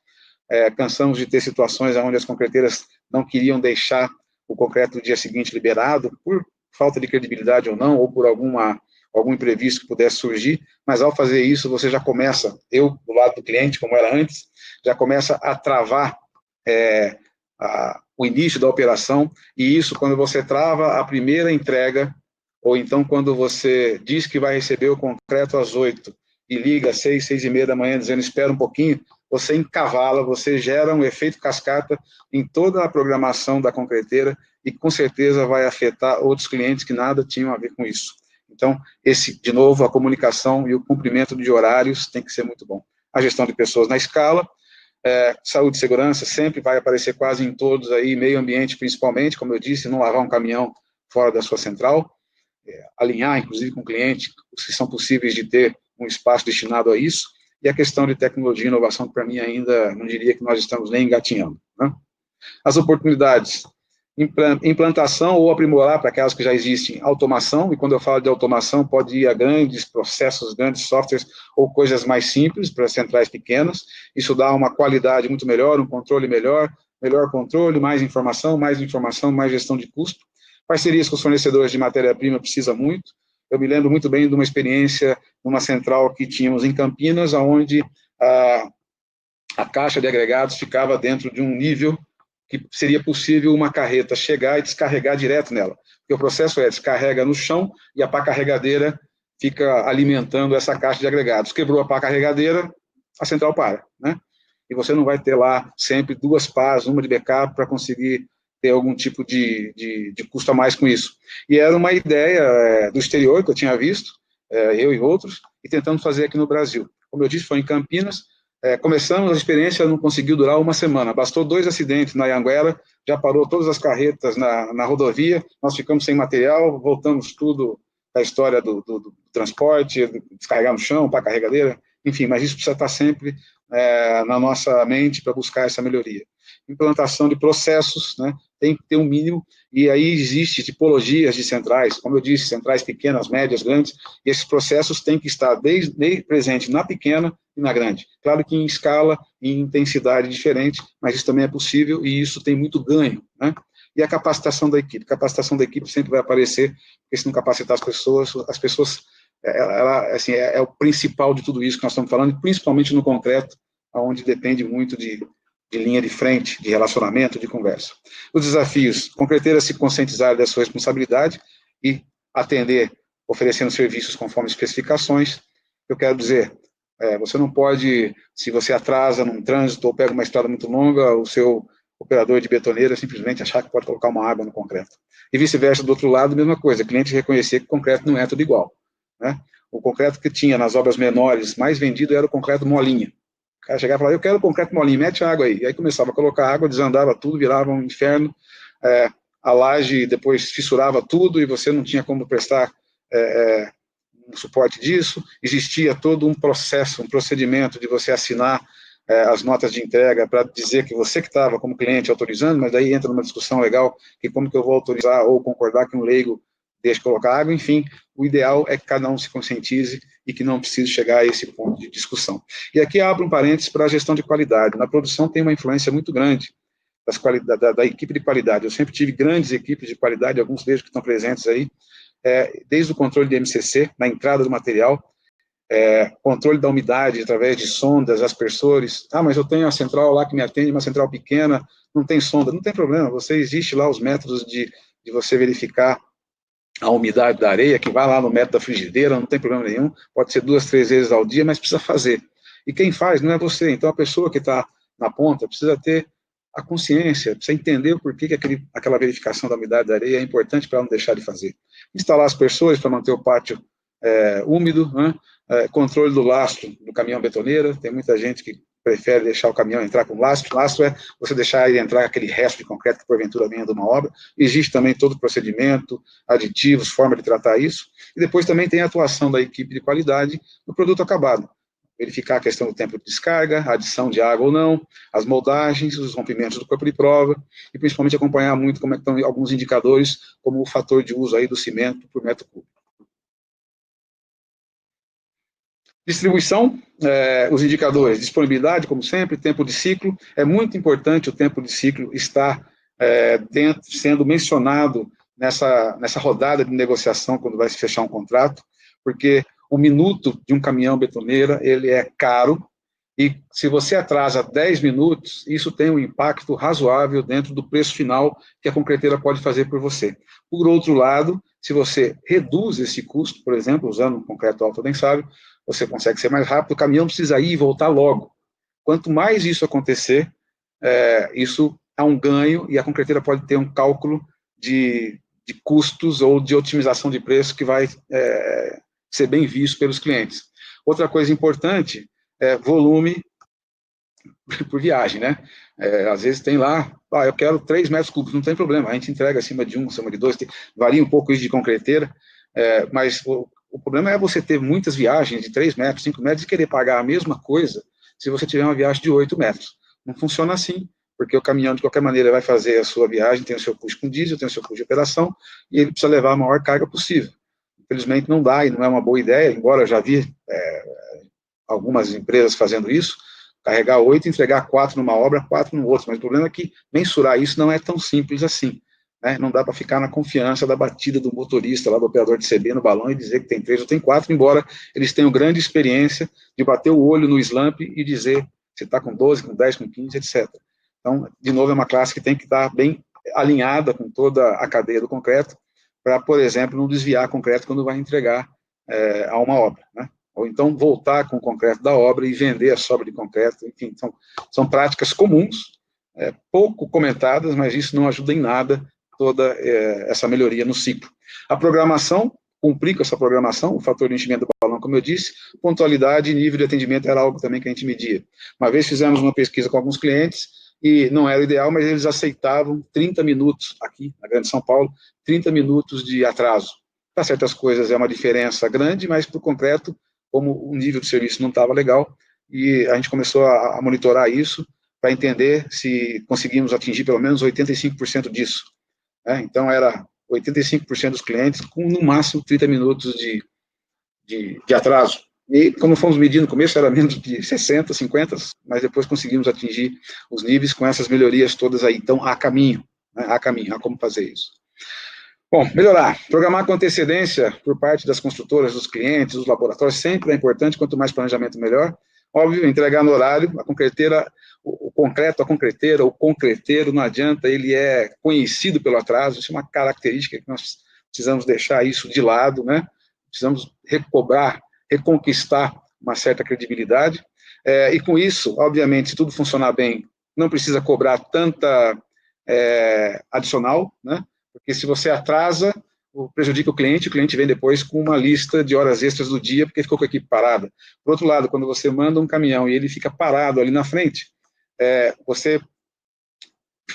Cansamos de ter situações onde as concreteiras não queriam deixar o concreto no dia seguinte liberado, por falta de credibilidade ou não, ou por algum imprevisto que pudesse surgir, mas ao fazer isso, você já começa, eu, do lado do cliente, como era antes, já começa a travar o início da operação, e isso, quando você trava a primeira entrega, ou então quando você diz que vai receber o concreto às 8, e liga às 6, 6:30 da manhã, dizendo, espera um pouquinho, você encavala, você gera um efeito cascata em toda a programação da concreteira, e com certeza vai afetar outros clientes que nada tinham a ver com isso. Então, de novo, a comunicação e o cumprimento de horários tem que ser muito bom. A gestão de pessoas na escala, saúde e segurança sempre vai aparecer quase em todos aí, meio ambiente principalmente, como eu disse, não lavar um caminhão fora da sua central, alinhar, inclusive, com o cliente, se são possíveis de ter um espaço destinado a isso, e a questão de tecnologia e inovação, que para mim ainda não diria que nós estamos nem engatinhando, né? As oportunidades: implantação ou aprimorar para aquelas que já existem, automação, e quando eu falo de automação, pode ir a grandes processos, grandes softwares, ou coisas mais simples, para centrais pequenas, isso dá uma qualidade muito melhor, um controle melhor controle, mais informação, mais gestão de custo. Parcerias com os fornecedores de matéria-prima precisa muito. Eu me lembro muito bem de uma experiência numa central que tínhamos em Campinas, onde a caixa de agregados ficava dentro de um nível que seria possível uma carreta chegar e descarregar direto nela. Porque o processo descarrega no chão e a pá carregadeira fica alimentando essa caixa de agregados. Quebrou a pá carregadeira, a central para, né? E você não vai ter lá sempre 2 pás, uma de backup, para conseguir ter algum tipo de custo a mais com isso. E era uma ideia do exterior que eu tinha visto, eu e outros, e tentando fazer aqui no Brasil. Como eu disse, foi em Campinas. Começamos, a experiência não conseguiu durar uma semana, bastou 2 acidentes na Anhanguera, já parou todas as carretas na rodovia, nós ficamos sem material, voltamos tudo da história do transporte, descarregar no chão, para a carregadeira, enfim, mas isso precisa estar sempre na nossa mente para buscar essa melhoria. Implantação de processos, né, tem que ter um mínimo, e aí existe tipologias de centrais, como eu disse, centrais pequenas, médias, grandes, e esses processos têm que estar desde presente na pequena e na grande. Claro que em escala e intensidade diferente, mas isso também é possível, e isso tem muito ganho, né? E a capacitação da equipe sempre vai aparecer, porque se não capacitar as pessoas assim, é o principal de tudo isso que nós estamos falando, principalmente no concreto, onde depende muito de linha de frente, de relacionamento, de conversa. Os desafios: concreteiras se conscientizar da sua responsabilidade e atender, oferecendo serviços conforme especificações. Eu quero dizer, você não pode, se você atrasa num trânsito ou pega uma estrada muito longa, o seu operador de betoneira simplesmente achar que pode colocar uma água no concreto. E vice-versa, do outro lado, a mesma coisa, cliente reconhecer que o concreto não é tudo igual, né? O concreto que tinha nas obras menores mais vendido era o concreto molinha. O cara chegava e falava, eu quero concreto molinho, mete água aí. E aí começava a colocar água, desandava tudo, virava um inferno. A laje depois fissurava tudo e você não tinha como prestar um suporte disso. Existia todo um processo, um procedimento de você assinar as notas de entrega para dizer que você que estava como cliente autorizando, mas daí entra numa discussão legal, que como que eu vou autorizar ou concordar que um leigo deixe colocar água. Enfim, o ideal é que cada um se conscientize e que não precise chegar a esse ponto de discussão. E aqui abro um parênteses para a gestão de qualidade. Na produção tem uma influência muito grande da equipe de qualidade. Eu sempre tive grandes equipes de qualidade, alguns vejo que estão presentes aí, desde o controle de MCC, na entrada do material, controle da umidade através de sondas, aspersores. Mas eu tenho a central lá que me atende, uma central pequena, não tem sonda. Não tem problema, existe lá os métodos de você verificar a umidade da areia, que vai lá no método da frigideira, não tem problema nenhum, pode ser 2, 3 vezes ao dia, mas precisa fazer. E quem faz não é você, então a pessoa que está na ponta precisa ter a consciência, precisa entender o porquê que aquela verificação da umidade da areia é importante para não deixar de fazer. Instalar aspersores para manter o pátio úmido, né? Controle do lastro do caminhão betoneira, tem muita gente que prefere deixar o caminhão entrar com lastro. Lastro é você deixar ele entrar aquele resto de concreto que porventura venha de uma obra. Existe também todo o procedimento, aditivos, forma de tratar isso. E depois também tem a atuação da equipe de qualidade no produto acabado. Verificar a questão do tempo de descarga, a adição de água ou não, as moldagens, os rompimentos do corpo de prova, e principalmente acompanhar muito como é que estão alguns indicadores, como o fator de uso aí do cimento por metro cúbico. Distribuição, os indicadores, disponibilidade, como sempre, tempo de ciclo. É muito importante o tempo de ciclo estar sendo mencionado nessa rodada de negociação, quando vai se fechar um contrato, porque o minuto de um caminhão betoneira, ele é caro, e se você atrasa 10 minutos, isso tem um impacto razoável dentro do preço final que a concreteira pode fazer por você. Por outro lado, se você reduz esse custo, por exemplo, usando um concreto autodensável, você consegue ser mais rápido, o caminhão precisa ir e voltar logo. Quanto mais isso acontecer, isso há um ganho, e a concreteira pode ter um cálculo de custos ou de otimização de preço que vai ser bem visto pelos clientes. Outra coisa importante é volume por viagem, né? Às vezes tem lá, eu quero 3 metros cúbicos, não tem problema, a gente entrega acima de 1, acima de 2, varia um pouco isso de concreteira, mas o problema é você ter muitas viagens de 3 metros, 5 metros e querer pagar a mesma coisa se você tiver uma viagem de 8 metros. Não funciona assim, porque o caminhão, de qualquer maneira, vai fazer a sua viagem, tem o seu custo com diesel, tem o seu custo de operação, e ele precisa levar a maior carga possível. Infelizmente não dá, e não é uma boa ideia, embora eu já vi algumas empresas fazendo isso, carregar 8 e entregar 4 numa obra, 4 no outro, mas o problema é que mensurar isso não é tão simples assim, né? Não dá para ficar na confiança da batida do motorista, lá do operador de CB no balão, e dizer que tem 3 ou tem 4, embora eles tenham grande experiência de bater o olho no slump e dizer se está com 12, com 10, com 15, etc. Então, de novo, é uma classe que tem que estar bem alinhada com toda a cadeia do concreto, para, por exemplo, não desviar concreto quando vai entregar a uma obra, né? Ou então voltar com o concreto da obra e vender a sobra de concreto, enfim, são práticas comuns, pouco comentadas, mas isso não ajuda em nada toda essa melhoria no ciclo. A programação, cumprir com essa programação, o fator de enchimento do balão, como eu disse, pontualidade e nível de atendimento era algo também que a gente media. Uma vez fizemos uma pesquisa com alguns clientes, e não era o ideal, mas eles aceitavam 30 minutos, aqui na Grande São Paulo, 30 minutos de atraso. Para certas coisas é uma diferença grande, mas para o concreto, como o nível de serviço não estava legal, e a gente começou a monitorar isso, para entender se conseguimos atingir pelo menos 85% disso. Então, era 85% dos clientes com, no máximo, 30 minutos de atraso. E, como fomos medir no começo, era menos de 60, 50, mas depois conseguimos atingir os níveis com essas melhorias todas aí. Então, há caminho, há como fazer isso. Bom, melhorar. Programar com antecedência por parte das construtoras, dos clientes, dos laboratórios, sempre é importante, quanto mais planejamento, melhor. Óbvio, entregar no horário, a concreteira, o concreto, a concreteira, o concreteiro, não adianta, ele é conhecido pelo atraso, isso é uma característica que nós precisamos deixar isso de lado, né? Precisamos recobrar, reconquistar uma certa credibilidade, e com isso, obviamente, se tudo funcionar bem, não precisa cobrar tanta adicional, né? Porque se você atrasa, prejudica o cliente vem depois com uma lista de horas extras do dia, porque ficou com a equipe parada. Por outro lado, quando você manda um caminhão e ele fica parado ali na frente, você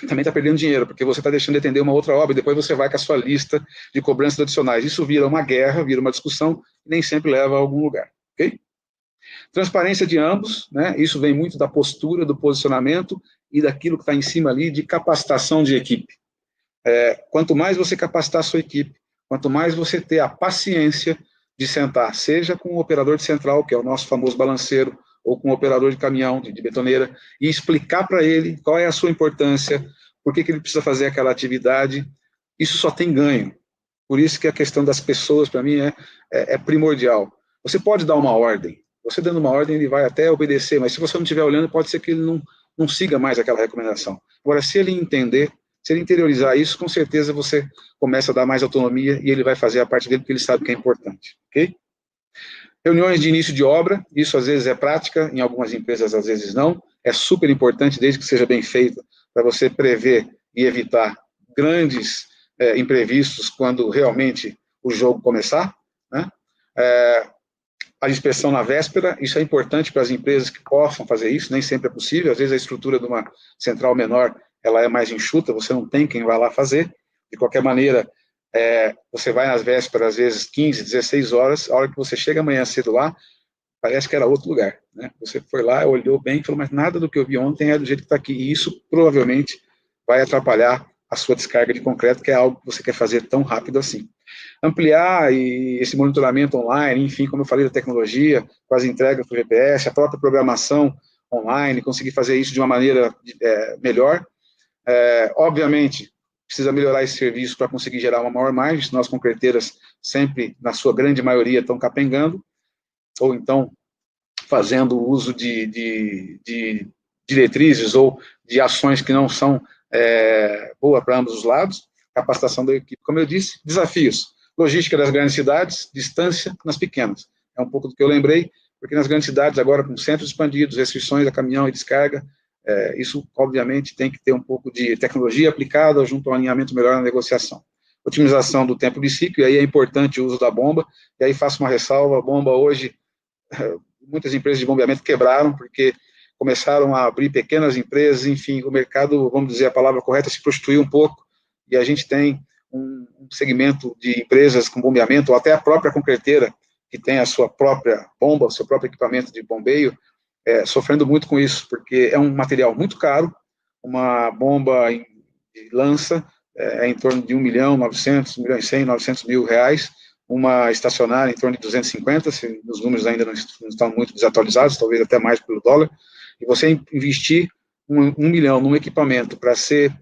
também está perdendo dinheiro, porque você está deixando de atender uma outra obra, e depois você vai com a sua lista de cobranças adicionais. Isso vira uma guerra, vira uma discussão, e nem sempre leva a algum lugar, ok? Transparência de ambos, né? Isso vem muito da postura, do posicionamento, e daquilo que está em cima ali de capacitação de equipe. Quanto mais você capacitar a sua equipe, quanto mais você ter a paciência de sentar, seja com o operador de central, que é o nosso famoso balanceiro, ou com o operador de caminhão, de betoneira, e explicar para ele qual é a sua importância, por que ele precisa fazer aquela atividade, isso só tem ganho. Por isso que a questão das pessoas, para mim, é primordial. Você pode dar uma ordem, você dando uma ordem, ele vai até obedecer, mas se você não estiver olhando, pode ser que ele não siga mais aquela recomendação. Agora, se ele entender, se ele interiorizar isso, com certeza você começa a dar mais autonomia e ele vai fazer a parte dele porque ele sabe que é importante, ok? Reuniões de início de obra, isso às vezes é prática, em algumas empresas às vezes não, é super importante desde que seja bem feita para você prever e evitar grandes imprevistos quando realmente o jogo começar, né? A inspeção na véspera, isso é importante para as empresas que possam fazer isso, nem sempre é possível, às vezes a estrutura de uma central menor, ela é mais enxuta, você não tem quem vai lá fazer, de qualquer maneira, você vai nas vésperas, às vezes 15, 16 horas, a hora que você chega amanhã cedo lá, parece que era outro lugar, né? Você foi lá, olhou bem e falou, mas nada do que eu vi ontem é do jeito que está aqui, e isso provavelmente vai atrapalhar a sua descarga de concreto, que é algo que você quer fazer tão rápido assim. Ampliar esse monitoramento online, enfim, como eu falei da tecnologia, com as entregas do GPS, a própria programação online, conseguir fazer isso de uma maneira melhor. Obviamente, precisa melhorar esse serviço para conseguir gerar uma maior margem, senão as concreteiras sempre, na sua grande maioria, estão capengando, ou então fazendo uso de diretrizes ou de ações que não são boas para ambos os lados. Capacitação da equipe, como eu disse, desafios, logística das grandes cidades, distância nas pequenas. É um pouco do que eu lembrei, porque nas grandes cidades, agora com centros expandidos, restrições a caminhão e descarga, isso, obviamente, tem que ter um pouco de tecnologia aplicada junto a um alinhamento melhor na negociação. Otimização do tempo de ciclo, e aí é importante o uso da bomba, e aí faço uma ressalva, a bomba hoje, muitas empresas de bombeamento quebraram, porque começaram a abrir pequenas empresas, enfim, o mercado, vamos dizer a palavra correta, se prostituiu um pouco, e a gente tem um segmento de empresas com bombeamento, ou até a própria concreteira, que tem a sua própria bomba, o seu próprio equipamento de bombeio, sofrendo muito com isso, porque é um material muito caro, uma bomba de lança em torno de 1 milhão, 900, 1 milhão e 100, 900 mil reais, uma estacionária em torno de 250, se os números ainda não estão muito desatualizados, talvez até mais pelo dólar, e você investir 1 milhão num equipamento para ser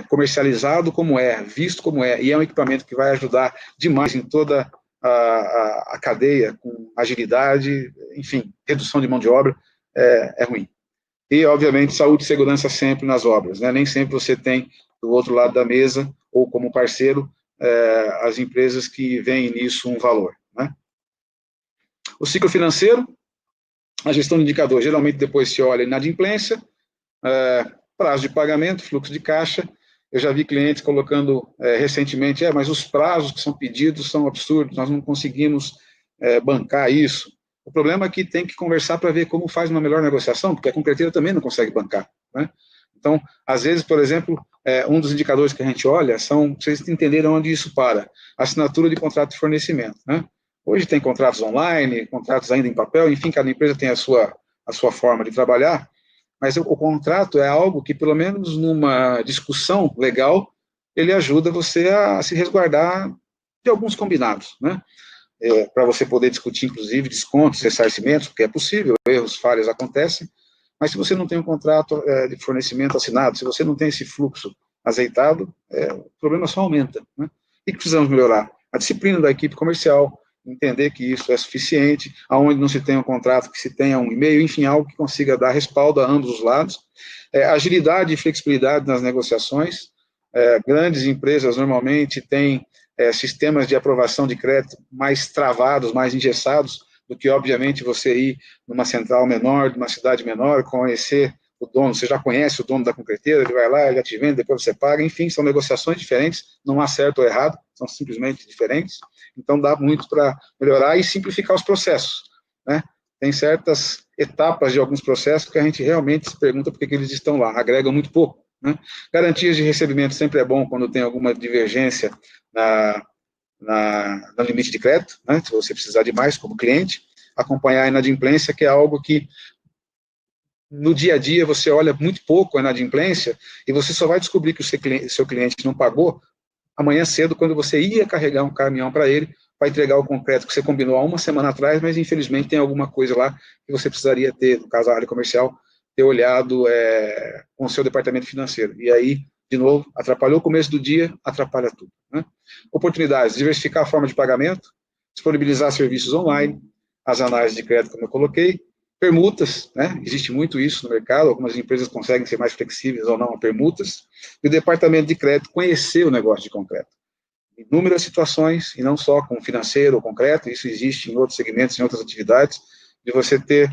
comercializado como visto como e é um equipamento que vai ajudar demais em toda a cadeia, com agilidade, enfim, redução de mão de obra, é ruim. E, obviamente, saúde e segurança sempre nas obras, né? Nem sempre você tem do outro lado da mesa, ou como parceiro, as empresas que veem nisso um valor, né? O ciclo financeiro, a gestão de indicador, geralmente depois se olha inadimplência, prazo de pagamento, fluxo de caixa. Eu já vi clientes colocando recentemente, mas os prazos que são pedidos são absurdos, nós não conseguimos bancar isso. O problema é que tem que conversar para ver como faz uma melhor negociação, porque a concreteira também não consegue bancar, né? Então, às vezes, por exemplo, um dos indicadores que a gente olha são, vocês entenderam onde isso para, assinatura de contrato de fornecimento, né? Hoje tem contratos online, contratos ainda em papel, enfim, cada empresa tem a sua forma de trabalhar, mas o contrato é algo que, pelo menos numa discussão legal, ele ajuda você a se resguardar de alguns combinados, né? Para você poder discutir, inclusive, descontos, ressarcimentos, porque é possível, erros, falhas acontecem, mas se você não tem um contrato de fornecimento assinado, se você não tem esse fluxo azeitado, o problema só aumenta, né? O que precisamos melhorar? A disciplina da equipe comercial, entender que isso é suficiente, aonde não se tenha um contrato, que se tenha um e-mail, enfim, algo que consiga dar respaldo a ambos os lados. Agilidade e flexibilidade nas negociações. Grandes empresas normalmente têm sistemas de aprovação de crédito mais travados, mais engessados, do que, obviamente, você ir numa central menor, numa cidade menor, conhecer o dono, você já conhece o dono da concreteira, ele vai lá, ele já te vende, depois você paga, enfim, são negociações diferentes, não há certo ou errado, são simplesmente diferentes, então dá muito para melhorar e simplificar os processos, né? Tem certas etapas de alguns processos que a gente realmente se pergunta por que eles estão lá, agregam muito pouco, né? Garantias de recebimento sempre é bom quando tem alguma divergência no limite de crédito, né? Se você precisar de mais como cliente, acompanhar a inadimplência, que é algo que no dia a dia você olha muito pouco a inadimplência e você só vai descobrir que o seu cliente não pagou amanhã cedo, quando você ia carregar um caminhão para ele, para entregar o concreto que você combinou há uma semana atrás, mas infelizmente tem alguma coisa lá que você precisaria ter, no caso a área comercial, ter olhado com o seu departamento financeiro. E aí, de novo, atrapalhou o começo do dia, atrapalha tudo, né? Oportunidades, diversificar a forma de pagamento, disponibilizar serviços online, as análises de crédito, como eu coloquei, permutas, né? Existe muito isso no mercado, algumas empresas conseguem ser mais flexíveis ou não a permutas, e o departamento de crédito conhecer o negócio de concreto. Inúmeras situações, e não só com financeiro ou concreto, isso existe em outros segmentos, em outras atividades, de você ter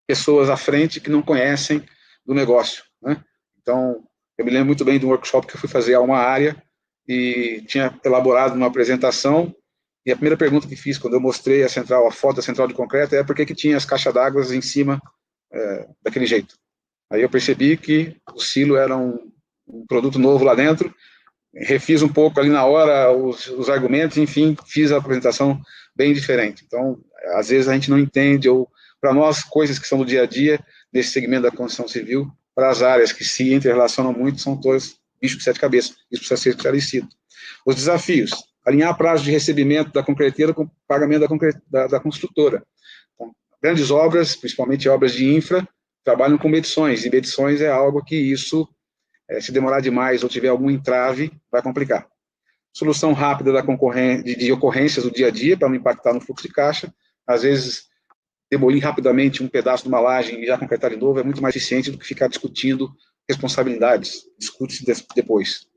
pessoas à frente que não conhecem do negócio, né? Então, eu me lembro muito bem de um workshop que eu fui fazer a uma área e tinha elaborado uma apresentação, e a primeira pergunta que fiz quando eu mostrei a foto da central de concreto é por que tinha as caixas d'água em cima daquele jeito. Aí eu percebi que o silo era um produto novo lá dentro, refiz um pouco ali na hora os argumentos, enfim, fiz a apresentação bem diferente. Então, às vezes a gente não entende, ou para nós, coisas que são do dia a dia, nesse segmento da construção civil, para as áreas que se interrelacionam muito, são todas bichos de sete cabeças. Isso precisa ser esclarecido. Os desafios: alinhar prazo de recebimento da concreteira com o pagamento da construtora. Então, grandes obras, principalmente obras de infra, trabalham com medições, e medições é algo que isso, se demorar demais ou tiver algum entrave, vai complicar. Solução rápida de ocorrências do dia a dia, para não impactar no fluxo de caixa. Às vezes, demolir rapidamente um pedaço de uma laje e já concretar de novo é muito mais eficiente do que ficar discutindo responsabilidades, discute-se depois.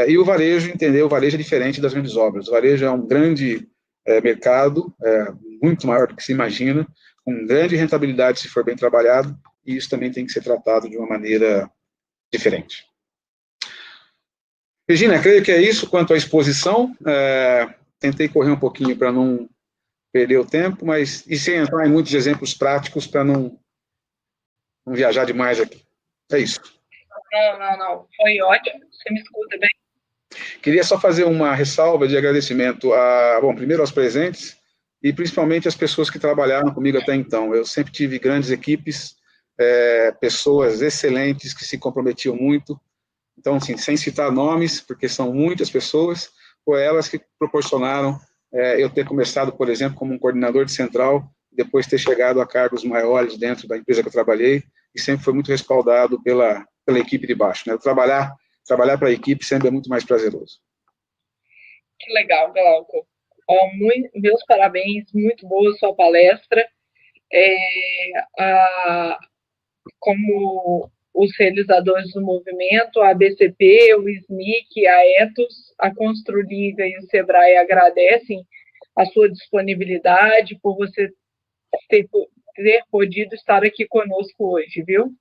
E o varejo, entender, o varejo é diferente das grandes obras. O varejo é um grande mercado, muito maior do que se imagina, com grande rentabilidade se for bem trabalhado, e isso também tem que ser tratado de uma maneira diferente. Regina, creio que é isso quanto à exposição. Tentei correr um pouquinho para não perder o tempo, mas e sem entrar em muitos exemplos práticos para não viajar demais aqui. É isso. Não. Foi ótimo. Você me escuta bem? Queria só fazer uma ressalva de agradecimento primeiro aos presentes e principalmente às pessoas que trabalharam comigo até então. Eu sempre tive grandes equipes, pessoas excelentes que se comprometiam muito. Então, assim, sem citar nomes, porque são muitas pessoas, foi elas que proporcionaram eu ter começado, por exemplo, como um coordenador de central, depois ter chegado a cargos maiores dentro da empresa que eu trabalhei, e sempre foi muito respaldado pela equipe de baixo, né? Trabalhar para a equipe sempre é muito mais prazeroso. Que legal, Glauco. Meus parabéns, muito boa a sua palestra. como os realizadores do movimento, a ABCP, o SNIC, a Ethos, a Construliga e o SEBRAE agradecem a sua disponibilidade, por você ter podido estar aqui conosco hoje, viu?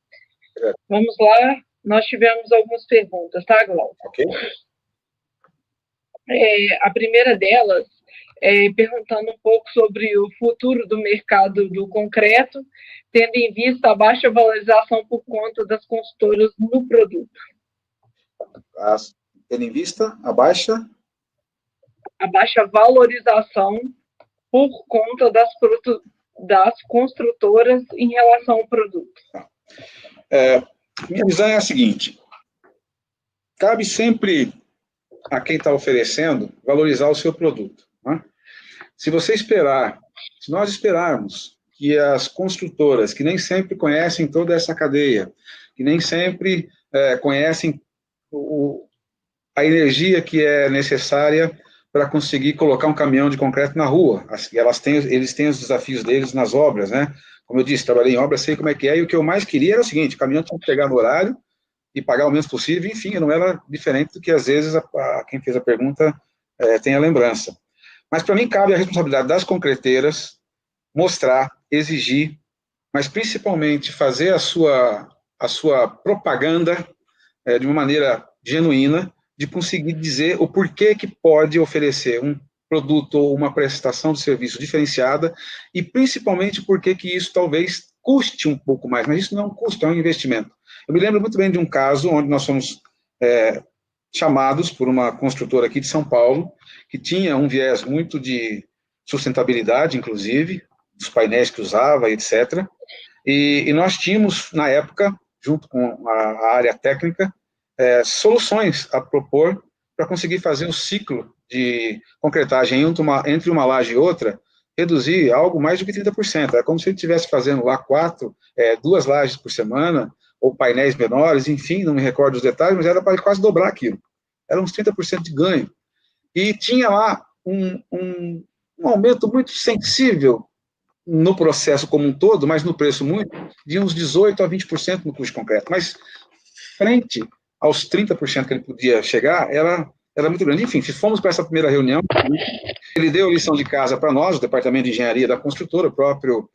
Vamos lá, nós tivemos algumas perguntas, tá, Glauco? Ok. A primeira delas é perguntando um pouco sobre o futuro do mercado do concreto, tendo em vista a baixa valorização por conta das consultoras no produto. Tendo em vista a baixa valorização por conta das construtoras em relação ao produto. Minha visão é a seguinte: cabe sempre a quem está oferecendo valorizar o seu produto, né? Se nós esperarmos que as construtoras, que nem sempre conhecem toda essa cadeia, que nem sempre conhecem a energia que é necessária para conseguir colocar um caminhão de concreto na rua, eles têm os desafios deles nas obras, né? Como eu disse, trabalhei em obra, sei como é que é, e o que eu mais queria era o seguinte: o caminhão tinha que pegar no horário e pagar o menos possível, enfim, não era diferente do que, às vezes, quem fez a pergunta tem a lembrança. Mas, para mim, cabe a responsabilidade das concreteiras mostrar, exigir, mas, principalmente, fazer a sua propaganda de uma maneira genuína, de conseguir dizer o porquê que pode oferecer um produto ou uma prestação de serviço diferenciada e, principalmente, porquê que isso talvez custe um pouco mais, mas isso não é um custo, é um investimento. Eu me lembro muito bem de um caso onde nós fomos chamados por uma construtora aqui de São Paulo, que tinha um viés muito de sustentabilidade, inclusive, dos painéis que usava, etc. E nós tínhamos, na época, junto com a área técnica, soluções a propor para conseguir fazer o ciclo de concretagem entre uma laje e outra, reduzir algo mais do que 30%. É como se ele estivesse fazendo lá 2 lajes por semana, ou painéis menores, enfim, não me recordo os detalhes, mas era para quase dobrar aquilo. Era uns 30% de ganho. E tinha lá um aumento muito sensível no processo como um todo, mas no preço muito, de uns 18% a 20% no custo concreto. Mas, frente aos 30% que ele podia chegar, era muito grande. Enfim, fomos para essa primeira reunião, ele deu a lição de casa para nós, o departamento de engenharia da construtora, o próprio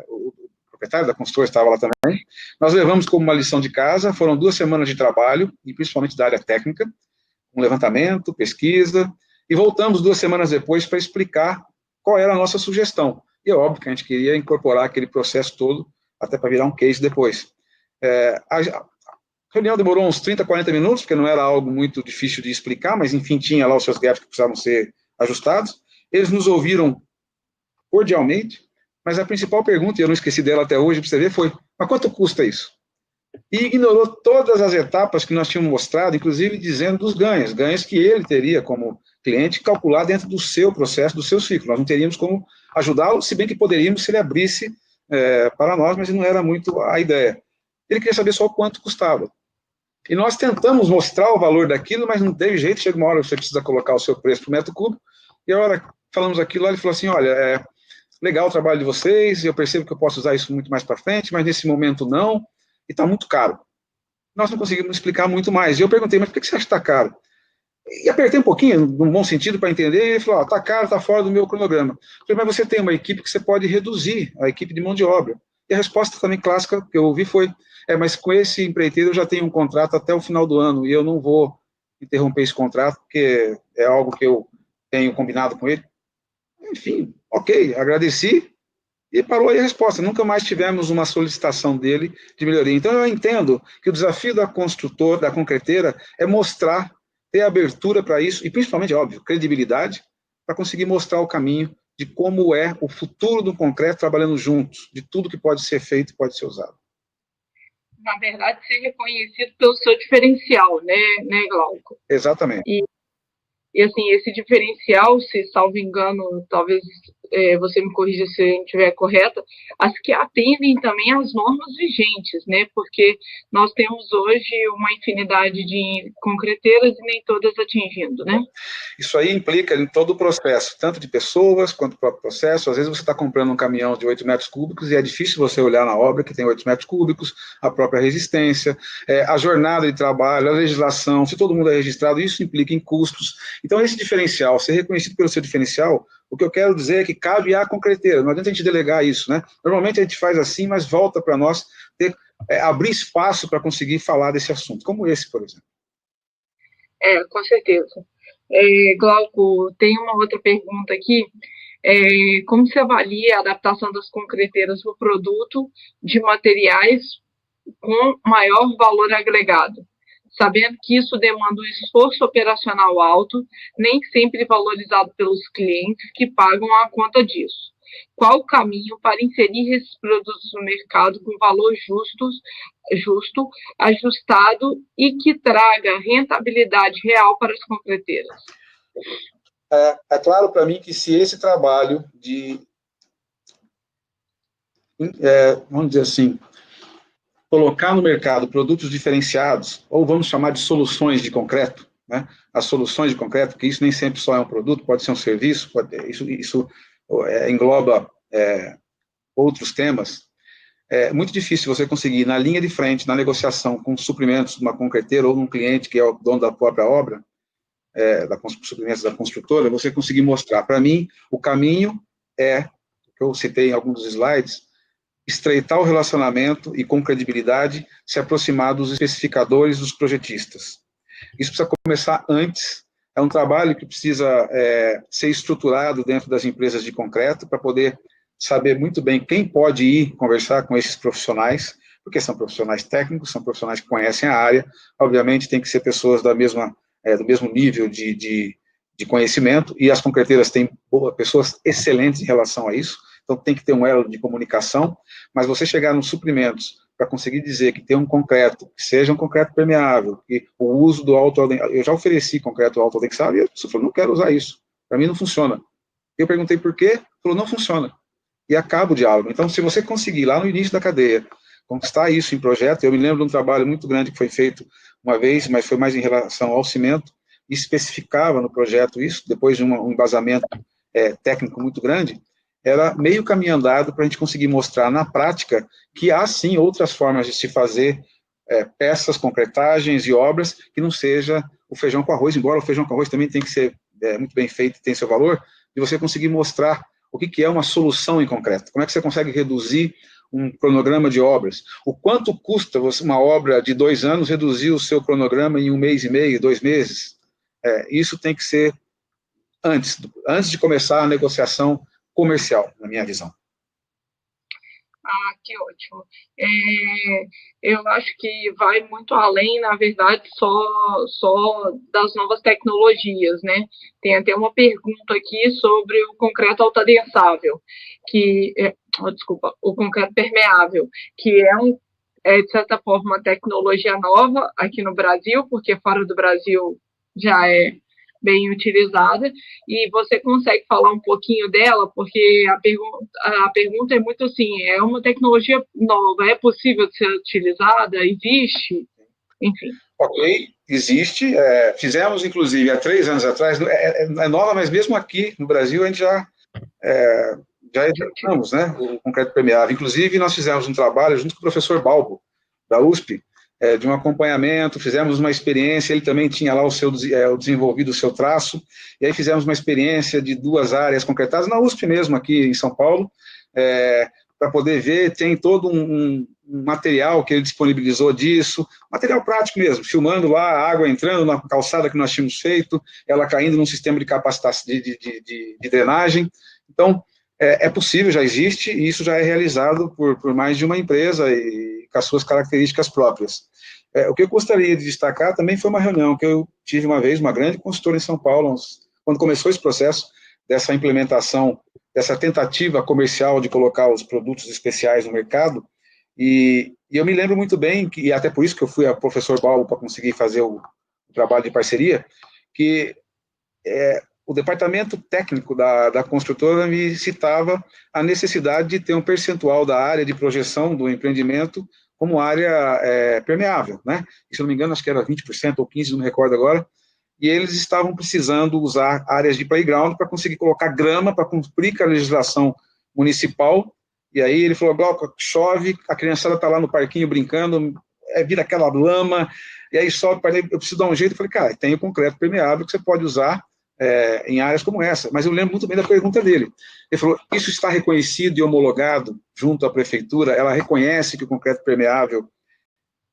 o proprietário da construtora estava lá também. Nós levamos como uma lição de casa, foram 2 semanas de trabalho, e principalmente da área técnica, um levantamento, pesquisa, e voltamos 2 semanas depois para explicar qual era a nossa sugestão. E é óbvio que a gente queria incorporar aquele processo todo, até para virar um case depois. A reunião demorou uns 30, 40 minutos, porque não era algo muito difícil de explicar, mas, enfim, tinha lá os seus gaps que precisavam ser ajustados. Eles nos ouviram cordialmente, mas a principal pergunta, e eu não esqueci dela até hoje, para você ver, foi: mas quanto custa isso? E ignorou todas as etapas que nós tínhamos mostrado, inclusive dizendo dos ganhos que ele teria como cliente calcular dentro do seu processo, do seu ciclo. Nós não teríamos como ajudá-lo, se bem que poderíamos se ele abrisse para nós, mas não era muito a ideia. Ele queria saber só o quanto custava. E nós tentamos mostrar o valor daquilo, mas não teve jeito. Chega uma hora que você precisa colocar o seu preço por metro cúbico, e a hora que falamos aquilo, ele falou assim: olha, legal o trabalho de vocês, eu percebo que eu posso usar isso muito mais para frente, mas nesse momento não, e está muito caro. Nós não conseguimos explicar muito mais. E eu perguntei: mas por que você acha que está caro? E apertei um pouquinho, num bom sentido, para entender, e ele falou: está caro, está fora do meu cronograma. Eu falei: mas você tem uma equipe que você pode reduzir, a equipe de mão de obra. E a resposta também clássica que eu ouvi foi: mas com esse empreiteiro eu já tenho um contrato até o final do ano, e eu não vou interromper esse contrato, porque é algo que eu tenho combinado com ele. Enfim, ok, agradeci, e parou aí a resposta. Nunca mais tivemos uma solicitação dele de melhoria. Então, eu entendo que o desafio da construtora, da concreteira, é mostrar, ter abertura para isso, e principalmente, óbvio, credibilidade, para conseguir mostrar o caminho de como é o futuro do concreto trabalhando juntos, de tudo que pode ser feito e pode ser usado. Na verdade, ser reconhecido pelo seu diferencial, né, Glauco? Exatamente. E assim, esse diferencial, se salvo engano, talvez você me corrija se eu estiver correta, as que atendem também às normas vigentes, né? Porque nós temos hoje uma infinidade de concreteiras e nem todas atingindo, né? Isso aí implica em todo o processo, tanto de pessoas quanto o próprio processo. Às vezes você está comprando um caminhão de 8 metros cúbicos e é difícil você olhar na obra que tem 8 metros cúbicos, a própria resistência, a jornada de trabalho, a legislação, se todo mundo é registrado, isso implica em custos. Então, esse diferencial, ser reconhecido pelo seu diferencial, o que eu quero dizer é que cabe à concreteira, não adianta a gente delegar isso, né? Normalmente a gente faz assim, mas volta para nós abrir espaço para conseguir falar desse assunto, como esse, por exemplo. Com certeza. Glauco, tem uma outra pergunta aqui. Como se avalia a adaptação das concreteiras para o produto de materiais com maior valor agregado? Sabendo que isso demanda um esforço operacional alto, nem sempre valorizado pelos clientes que pagam a conta disso. Qual o caminho para inserir esses produtos no mercado com valor justo, ajustado e que traga rentabilidade real para as concreteiras? É claro para mim que se esse trabalho de, vamos dizer assim, colocar no mercado produtos diferenciados, ou vamos chamar de soluções de concreto, né? As soluções de concreto, porque isso nem sempre só é um produto, pode ser um serviço, isso engloba outros temas. É muito difícil você conseguir, na linha de frente, na negociação com suprimentos de uma concreteira ou de um cliente que é o dono da própria obra, suprimentos da construtora, você conseguir mostrar. Para mim, o caminho que eu citei em alguns dos slides, estreitar o relacionamento e, com credibilidade, se aproximar dos especificadores, dos projetistas. Isso precisa começar antes, é um trabalho que precisa ser estruturado dentro das empresas de concreto para poder saber muito bem quem pode ir conversar com esses profissionais, porque são profissionais técnicos, são profissionais que conhecem a área, obviamente tem que ser pessoas do mesmo nível de conhecimento, e as concreteiras têm pessoas excelentes em relação a isso, então tem que ter um elo de comunicação, mas você chegar nos suprimentos para conseguir dizer que tem um concreto, que seja um concreto permeável, que o uso do eu já ofereci concreto autoadexável, e a pessoa falou, não quero usar isso, para mim não funciona. Eu perguntei por quê, falou, não funciona. E acaba o diálogo. Então, se você conseguir, lá no início da cadeia, conquistar isso em projeto, eu me lembro de um trabalho muito grande que foi feito uma vez, mas foi mais em relação ao cimento, e especificava no projeto isso, depois de um embasamento técnico muito grande, era meio caminho andado para a gente conseguir mostrar na prática que há, sim, outras formas de se fazer peças, concretagens e obras que não seja o feijão com arroz, embora o feijão com arroz também tem que ser muito bem feito e tem seu valor, e você conseguir mostrar o que é uma solução em concreto, como é que você consegue reduzir um cronograma de obras, o quanto custa uma obra de 2 anos reduzir o seu cronograma em 1 mês e meio, 2 meses, isso tem que ser antes de começar a negociação comercial, na minha visão. Que ótimo. Eu acho que vai muito além, na verdade, só das novas tecnologias, né? Tem até uma pergunta aqui sobre o concreto autoadensável, o concreto permeável, que de certa forma, uma tecnologia nova aqui no Brasil, porque fora do Brasil já é bem utilizada, e você consegue falar um pouquinho dela, porque a pergunta é muito assim, é uma tecnologia nova, é possível de ser utilizada? Existe? Enfim. Ok, existe, fizemos inclusive há 3 anos atrás, é nova, mas mesmo aqui no Brasil a gente já executamos, né, o concreto permeável. Inclusive nós fizemos um trabalho junto com o professor Balbo, da USP, de um acompanhamento, fizemos uma experiência, ele também tinha lá desenvolvido o seu traço, e aí fizemos uma experiência de 2 áreas concretadas, na USP mesmo, aqui em São Paulo, para poder ver, tem todo um material que ele disponibilizou disso, material prático mesmo, filmando lá a água entrando na calçada que nós tínhamos feito, ela caindo num sistema de capacitação, de drenagem. Então, é possível, já existe, e isso já é realizado por mais de uma empresa e com as suas características próprias. O que eu gostaria de destacar também foi uma reunião que eu tive uma vez, uma grande consultora em São Paulo, quando começou esse processo dessa implementação, dessa tentativa comercial de colocar os produtos especiais no mercado, e eu me lembro muito bem, e até por isso que eu fui a professor Balbo para conseguir fazer o trabalho de parceria, que o departamento técnico da construtora me citava a necessidade de ter um percentual da área de projeção do empreendimento como área permeável, né? E, se não me engano, acho que era 20% ou 15%, não me recordo agora, e eles estavam precisando usar áreas de playground para conseguir colocar grama, para cumprir com a legislação municipal. E aí ele falou, Glauco, chove, a criançada está lá no parquinho brincando, vira aquela lama, e aí sobe, eu preciso dar um jeito. Eu falei, cara, tem o concreto permeável que você pode usar em áreas como essa. Mas eu lembro muito bem da pergunta dele. Ele falou, isso está reconhecido e homologado junto à prefeitura, ela reconhece que o concreto permeável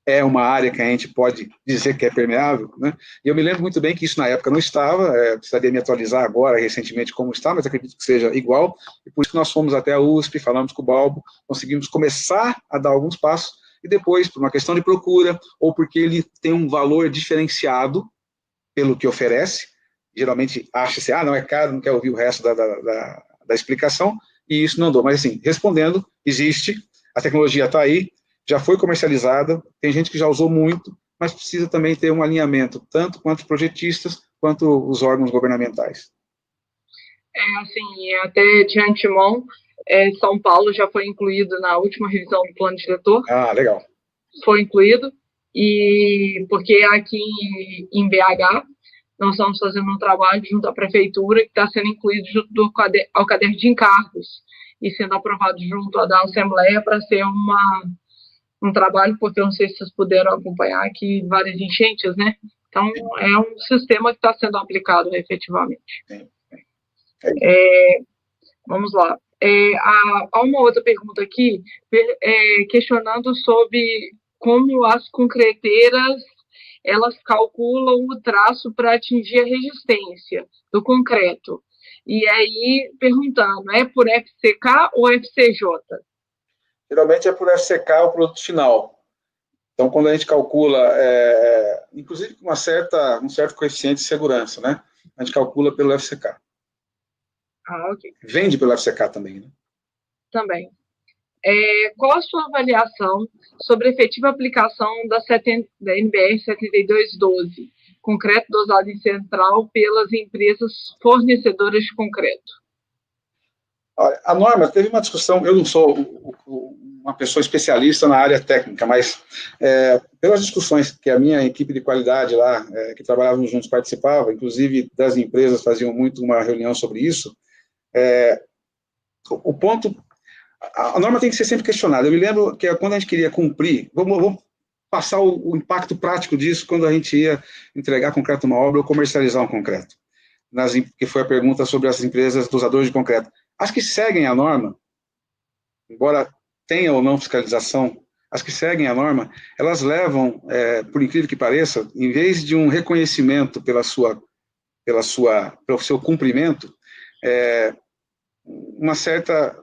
é uma área que a gente pode dizer que é permeável, né? E eu me lembro muito bem que isso na época não estava, precisaria me atualizar agora, recentemente, como está, mas acredito que seja igual, e por isso que nós fomos até a USP, falamos com o Balbo, conseguimos começar a dar alguns passos, e depois, por uma questão de procura, ou porque ele tem um valor diferenciado pelo que oferece, geralmente acha-se, não é caro, não quer ouvir o resto da explicação, e isso não andou. Mas, assim, respondendo, existe, a tecnologia está aí, já foi comercializada, tem gente que já usou muito, mas precisa também ter um alinhamento, tanto quanto os projetistas, quanto os órgãos governamentais. Assim, até de antemão, São Paulo já foi incluído na última revisão do plano diretor. Legal. Foi incluído, e porque aqui em BH, nós estamos fazendo um trabalho junto à prefeitura, que está sendo incluído junto ao caderno de encargos, e sendo aprovado junto à Assembleia para ser um trabalho, porque eu não sei se vocês puderam acompanhar aqui várias enchentes, né? Então, é um sistema que está sendo aplicado efetivamente. Vamos lá. Há uma outra pergunta aqui, questionando sobre como as concreteiras elas calculam o traço para atingir a resistência do concreto. E aí, perguntando, é por FCK ou FCJ? Geralmente é por FCK o produto final. Então, quando a gente calcula, inclusive com um certo coeficiente de segurança, né? A gente calcula pelo FCK. Ok. Vende pelo FCK também, né? Também. Qual a sua avaliação sobre a efetiva aplicação da NBR 7212, concreto dosado em central, pelas empresas fornecedoras de concreto? Olha, a norma, teve uma discussão, eu não sou uma pessoa especialista na área técnica, mas pelas discussões que a minha equipe de qualidade lá, que trabalhavam juntos, participava, inclusive das empresas faziam muito uma reunião sobre isso, o ponto, a norma tem que ser sempre questionada. Eu me lembro que quando a gente queria cumprir, vamos passar o impacto prático disso quando a gente ia entregar concreto uma obra ou comercializar um concreto, que foi a pergunta sobre as empresas dosadores de concreto. As que seguem a norma, embora tenha ou não fiscalização, as que seguem a norma, elas levam, por incrível que pareça, em vez de um reconhecimento pelo seu cumprimento, uma certa...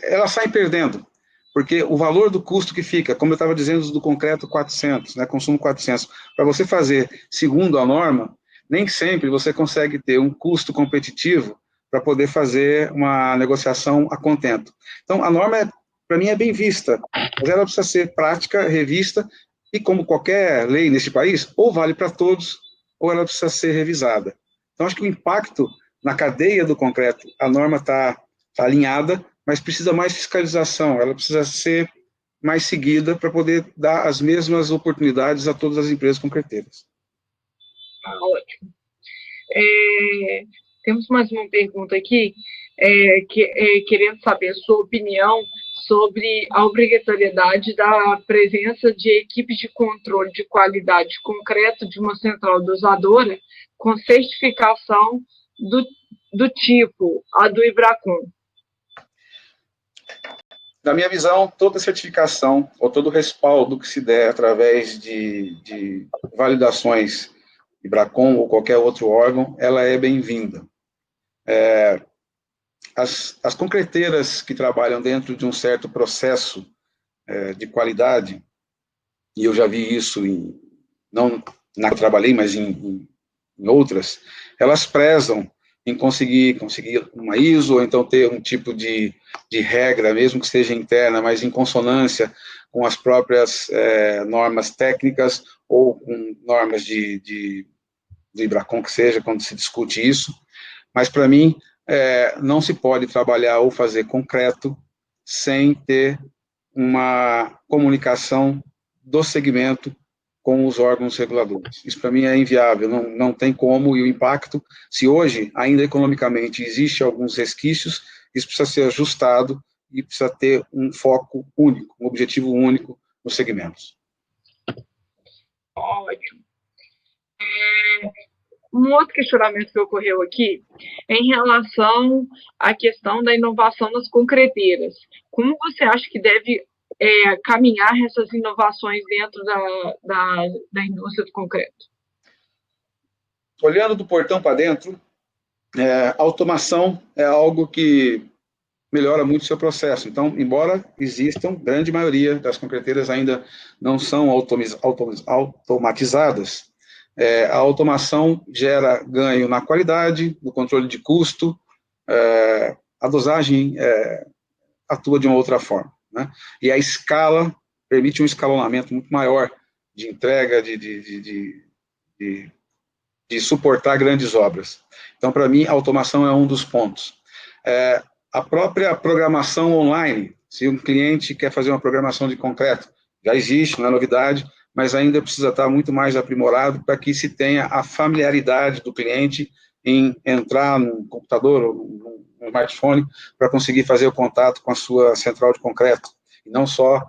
Elas saem perdendo, porque o valor do custo que fica, como eu estava dizendo do concreto 400, né, consumo 400, para você fazer segundo a norma, nem sempre você consegue ter um custo competitivo para poder fazer uma negociação a contento. Então, a norma, para mim, é bem vista, mas ela precisa ser prática, revista, e como qualquer lei neste país, ou vale para todos, ou ela precisa ser revisada. Então, acho que o impacto na cadeia do concreto, a norma está alinhada, mas precisa mais fiscalização, ela precisa ser mais seguida para poder dar as mesmas oportunidades a todas as empresas concreteiras. Ótimo. Temos mais uma pergunta aqui, querendo saber a sua opinião sobre a obrigatoriedade da presença de equipes de controle de qualidade concreto de uma central dosadora com certificação do tipo a do IBRACON. Na minha visão, toda certificação ou todo respaldo que se der através de validações IBRACON ou qualquer outro órgão, ela é bem-vinda. As concreteiras que trabalham dentro de um certo processo de qualidade, e eu já vi isso, não na que eu trabalhei, mas em outras, elas prezam em conseguir uma ISO, ou então ter um tipo de regra, mesmo que seja interna, mas em consonância com as próprias normas técnicas, ou com normas do IBRACON, que seja, quando se discute isso. Mas, para mim, não se pode trabalhar ou fazer concreto sem ter uma comunicação do segmento com os órgãos reguladores. Isso, para mim, é inviável, não tem como, e o impacto, se hoje, ainda economicamente, existe alguns resquícios, isso precisa ser ajustado e precisa ter um foco único, um objetivo único nos segmentos. Ótimo. Um outro questionamento que ocorreu aqui é em relação à questão da inovação nas concreteiras. Como você acha que deve caminhar essas inovações dentro da indústria do concreto? Olhando do portão para dentro, automação é algo que melhora muito o seu processo. Então, embora existam, grande maioria das concreteiras ainda não são automatizadas, a automação gera ganho na qualidade, no controle de custo, a dosagem atua de uma outra forma, né? E a escala permite um escalonamento muito maior de entrega, de suportar grandes obras. Então, para mim, a automação é um dos pontos. A própria programação online, se um cliente quer fazer uma programação de concreto, já existe, não é novidade, mas ainda precisa estar muito mais aprimorado para que se tenha a familiaridade do cliente em entrar no computador ou no smartphone para conseguir fazer o contato com a sua central de concreto, e não só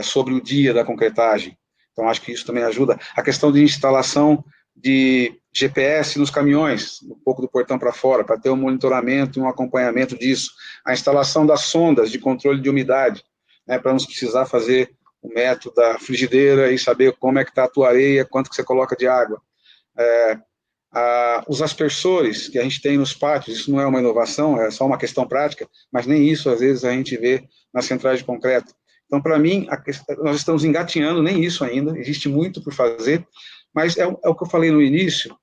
sobre o dia da concretagem. Então, acho que isso também ajuda. A questão de instalação de GPS nos caminhões, um pouco do portão para fora, para ter um monitoramento e um acompanhamento disso. A instalação das sondas de controle de umidade, né, para não precisar fazer o método da frigideira e saber como é que está a tua areia, quanto que você coloca de água. Os aspersores que a gente tem nos pátios, isso não é uma inovação, é só uma questão prática, mas nem isso, às vezes, a gente vê nas centrais de concreto. Então, para mim, nós estamos engatinhando, nem isso ainda, existe muito por fazer, mas é o que eu falei no início,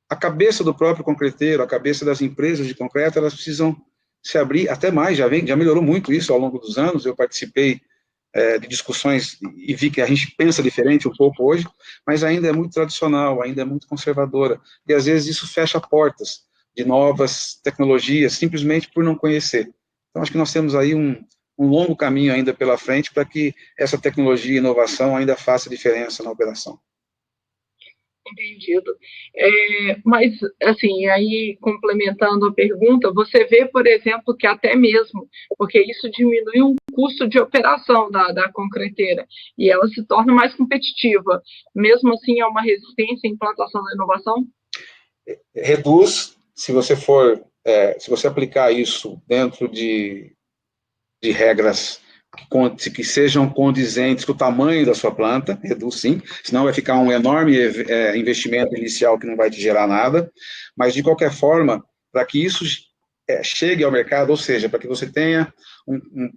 a cabeça do próprio concreteiro, a cabeça das empresas de concreto, elas precisam se abrir, até mais, já melhorou muito isso ao longo dos anos, eu participei de discussões e vi que a gente pensa diferente um pouco hoje, mas ainda é muito tradicional, ainda é muito conservadora, e às vezes isso fecha portas de novas tecnologias, simplesmente por não conhecer. Então, acho que nós temos aí um longo caminho ainda pela frente para que essa tecnologia e inovação ainda faça diferença na operação. Entendido. Mas, assim, aí, complementando a pergunta, você vê, por exemplo, que até mesmo, porque isso diminui o custo de operação da concreteira, e ela se torna mais competitiva. Mesmo assim, é uma resistência à implantação da inovação? Reduz, se você aplicar isso dentro de regras que sejam condizentes com o tamanho da sua planta, reduz sim, senão vai ficar um enorme investimento inicial que não vai te gerar nada, mas de qualquer forma, para que isso chegue ao mercado, ou seja, para que você tenha um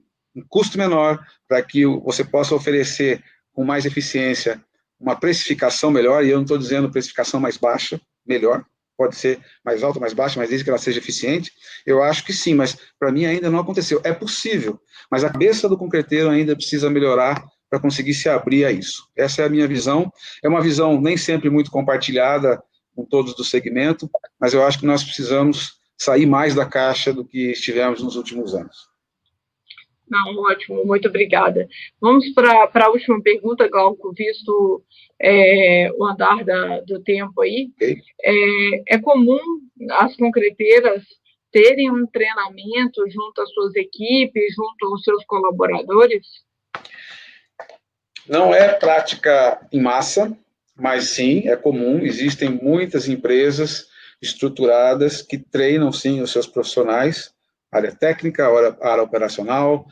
custo menor, para que você possa oferecer com mais eficiência uma precificação melhor, e eu não estou dizendo precificação mais baixa, melhor, pode ser mais alta, mais baixa, mas desde que ela seja eficiente, eu acho que sim, mas para mim ainda não aconteceu. É possível, mas a cabeça do concreteiro ainda precisa melhorar para conseguir se abrir a isso. Essa é a minha visão, é uma visão nem sempre muito compartilhada com todos do segmento, mas eu acho que nós precisamos sair mais da caixa do que estivemos nos últimos anos. Não, ótimo, muito obrigada. Vamos para a última pergunta, Glauco, visto o andar do tempo aí. Okay. É comum as concreteiras terem um treinamento junto às suas equipes, junto aos seus colaboradores? Não é prática em massa, mas sim, é comum. Existem muitas empresas estruturadas que treinam, sim, os seus profissionais, área técnica, área operacional,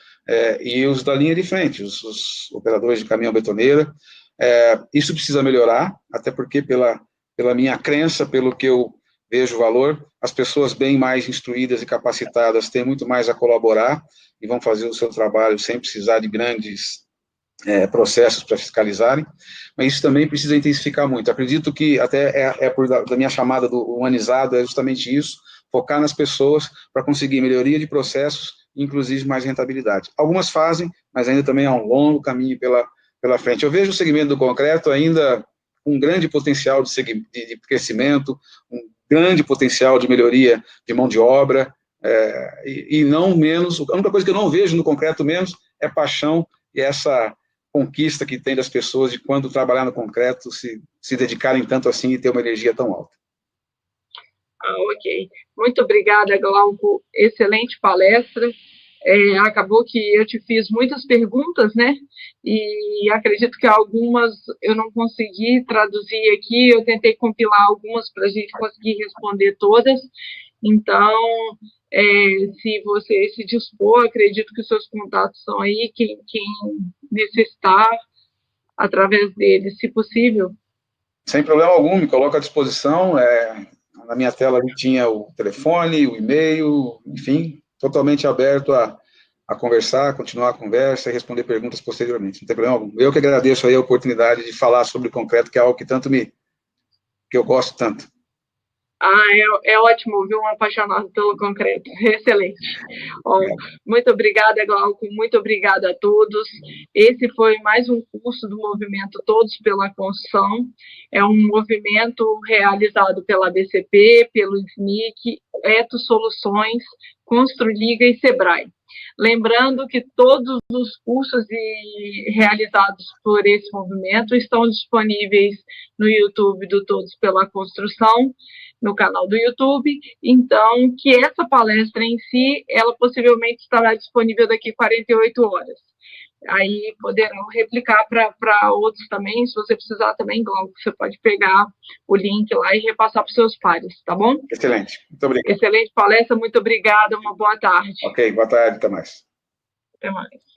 e os da linha de frente, os operadores de caminhão-betoneira. Isso precisa melhorar, até porque pela minha crença, pelo que eu vejo valor, as pessoas bem mais instruídas e capacitadas têm muito mais a colaborar e vão fazer o seu trabalho sem precisar de grandes processos para fiscalizarem, mas isso também precisa intensificar muito. Acredito que até da minha chamada do humanizado, é justamente isso, focar nas pessoas para conseguir melhoria de processos, inclusive mais rentabilidade. Algumas fazem, mas ainda também há um longo caminho pela frente. Eu vejo o segmento do concreto ainda com um grande potencial de crescimento, um grande potencial de melhoria de mão de obra, e não menos, a única coisa que eu não vejo no concreto menos é paixão e essa conquista que tem das pessoas de quando trabalhar no concreto, se dedicarem tanto assim e ter uma energia tão alta. Ok. Muito obrigada, Glauco. Excelente palestra. Acabou que eu te fiz muitas perguntas, né? E acredito que algumas eu não consegui traduzir aqui, eu tentei compilar algumas para a gente conseguir responder todas. Então, se você se dispor, acredito que os seus contatos são aí, quem necessitar, através deles, se possível. Sem problema algum, me coloco à disposição. Na minha tela ali tinha o telefone, o e-mail, enfim, totalmente aberto a conversar, continuar a conversa e responder perguntas posteriormente. Não tem problema algum. Eu que agradeço aí a oportunidade de falar sobre concreto, que é algo que que eu gosto tanto. É ótimo ouvir um apaixonado pelo concreto. Excelente. Muito obrigada, Glauco. Muito obrigada a todos. Esse foi mais um curso do movimento Todos pela Construção. É um movimento realizado pela ABCP, pelo SNIC, Eto Soluções, Construliga e Sebrae. Lembrando que todos os cursos realizados por esse movimento estão disponíveis no YouTube do Todos pela Construção, no canal do YouTube, então, que essa palestra em si, ela possivelmente estará disponível daqui 48 horas. Aí poderão replicar para outros também, se você precisar também, Glauco, você pode pegar o link lá e repassar para os seus pares, tá bom? Excelente, muito obrigado. Excelente palestra, muito obrigada, uma boa tarde. Ok, boa tarde, até mais. Até mais.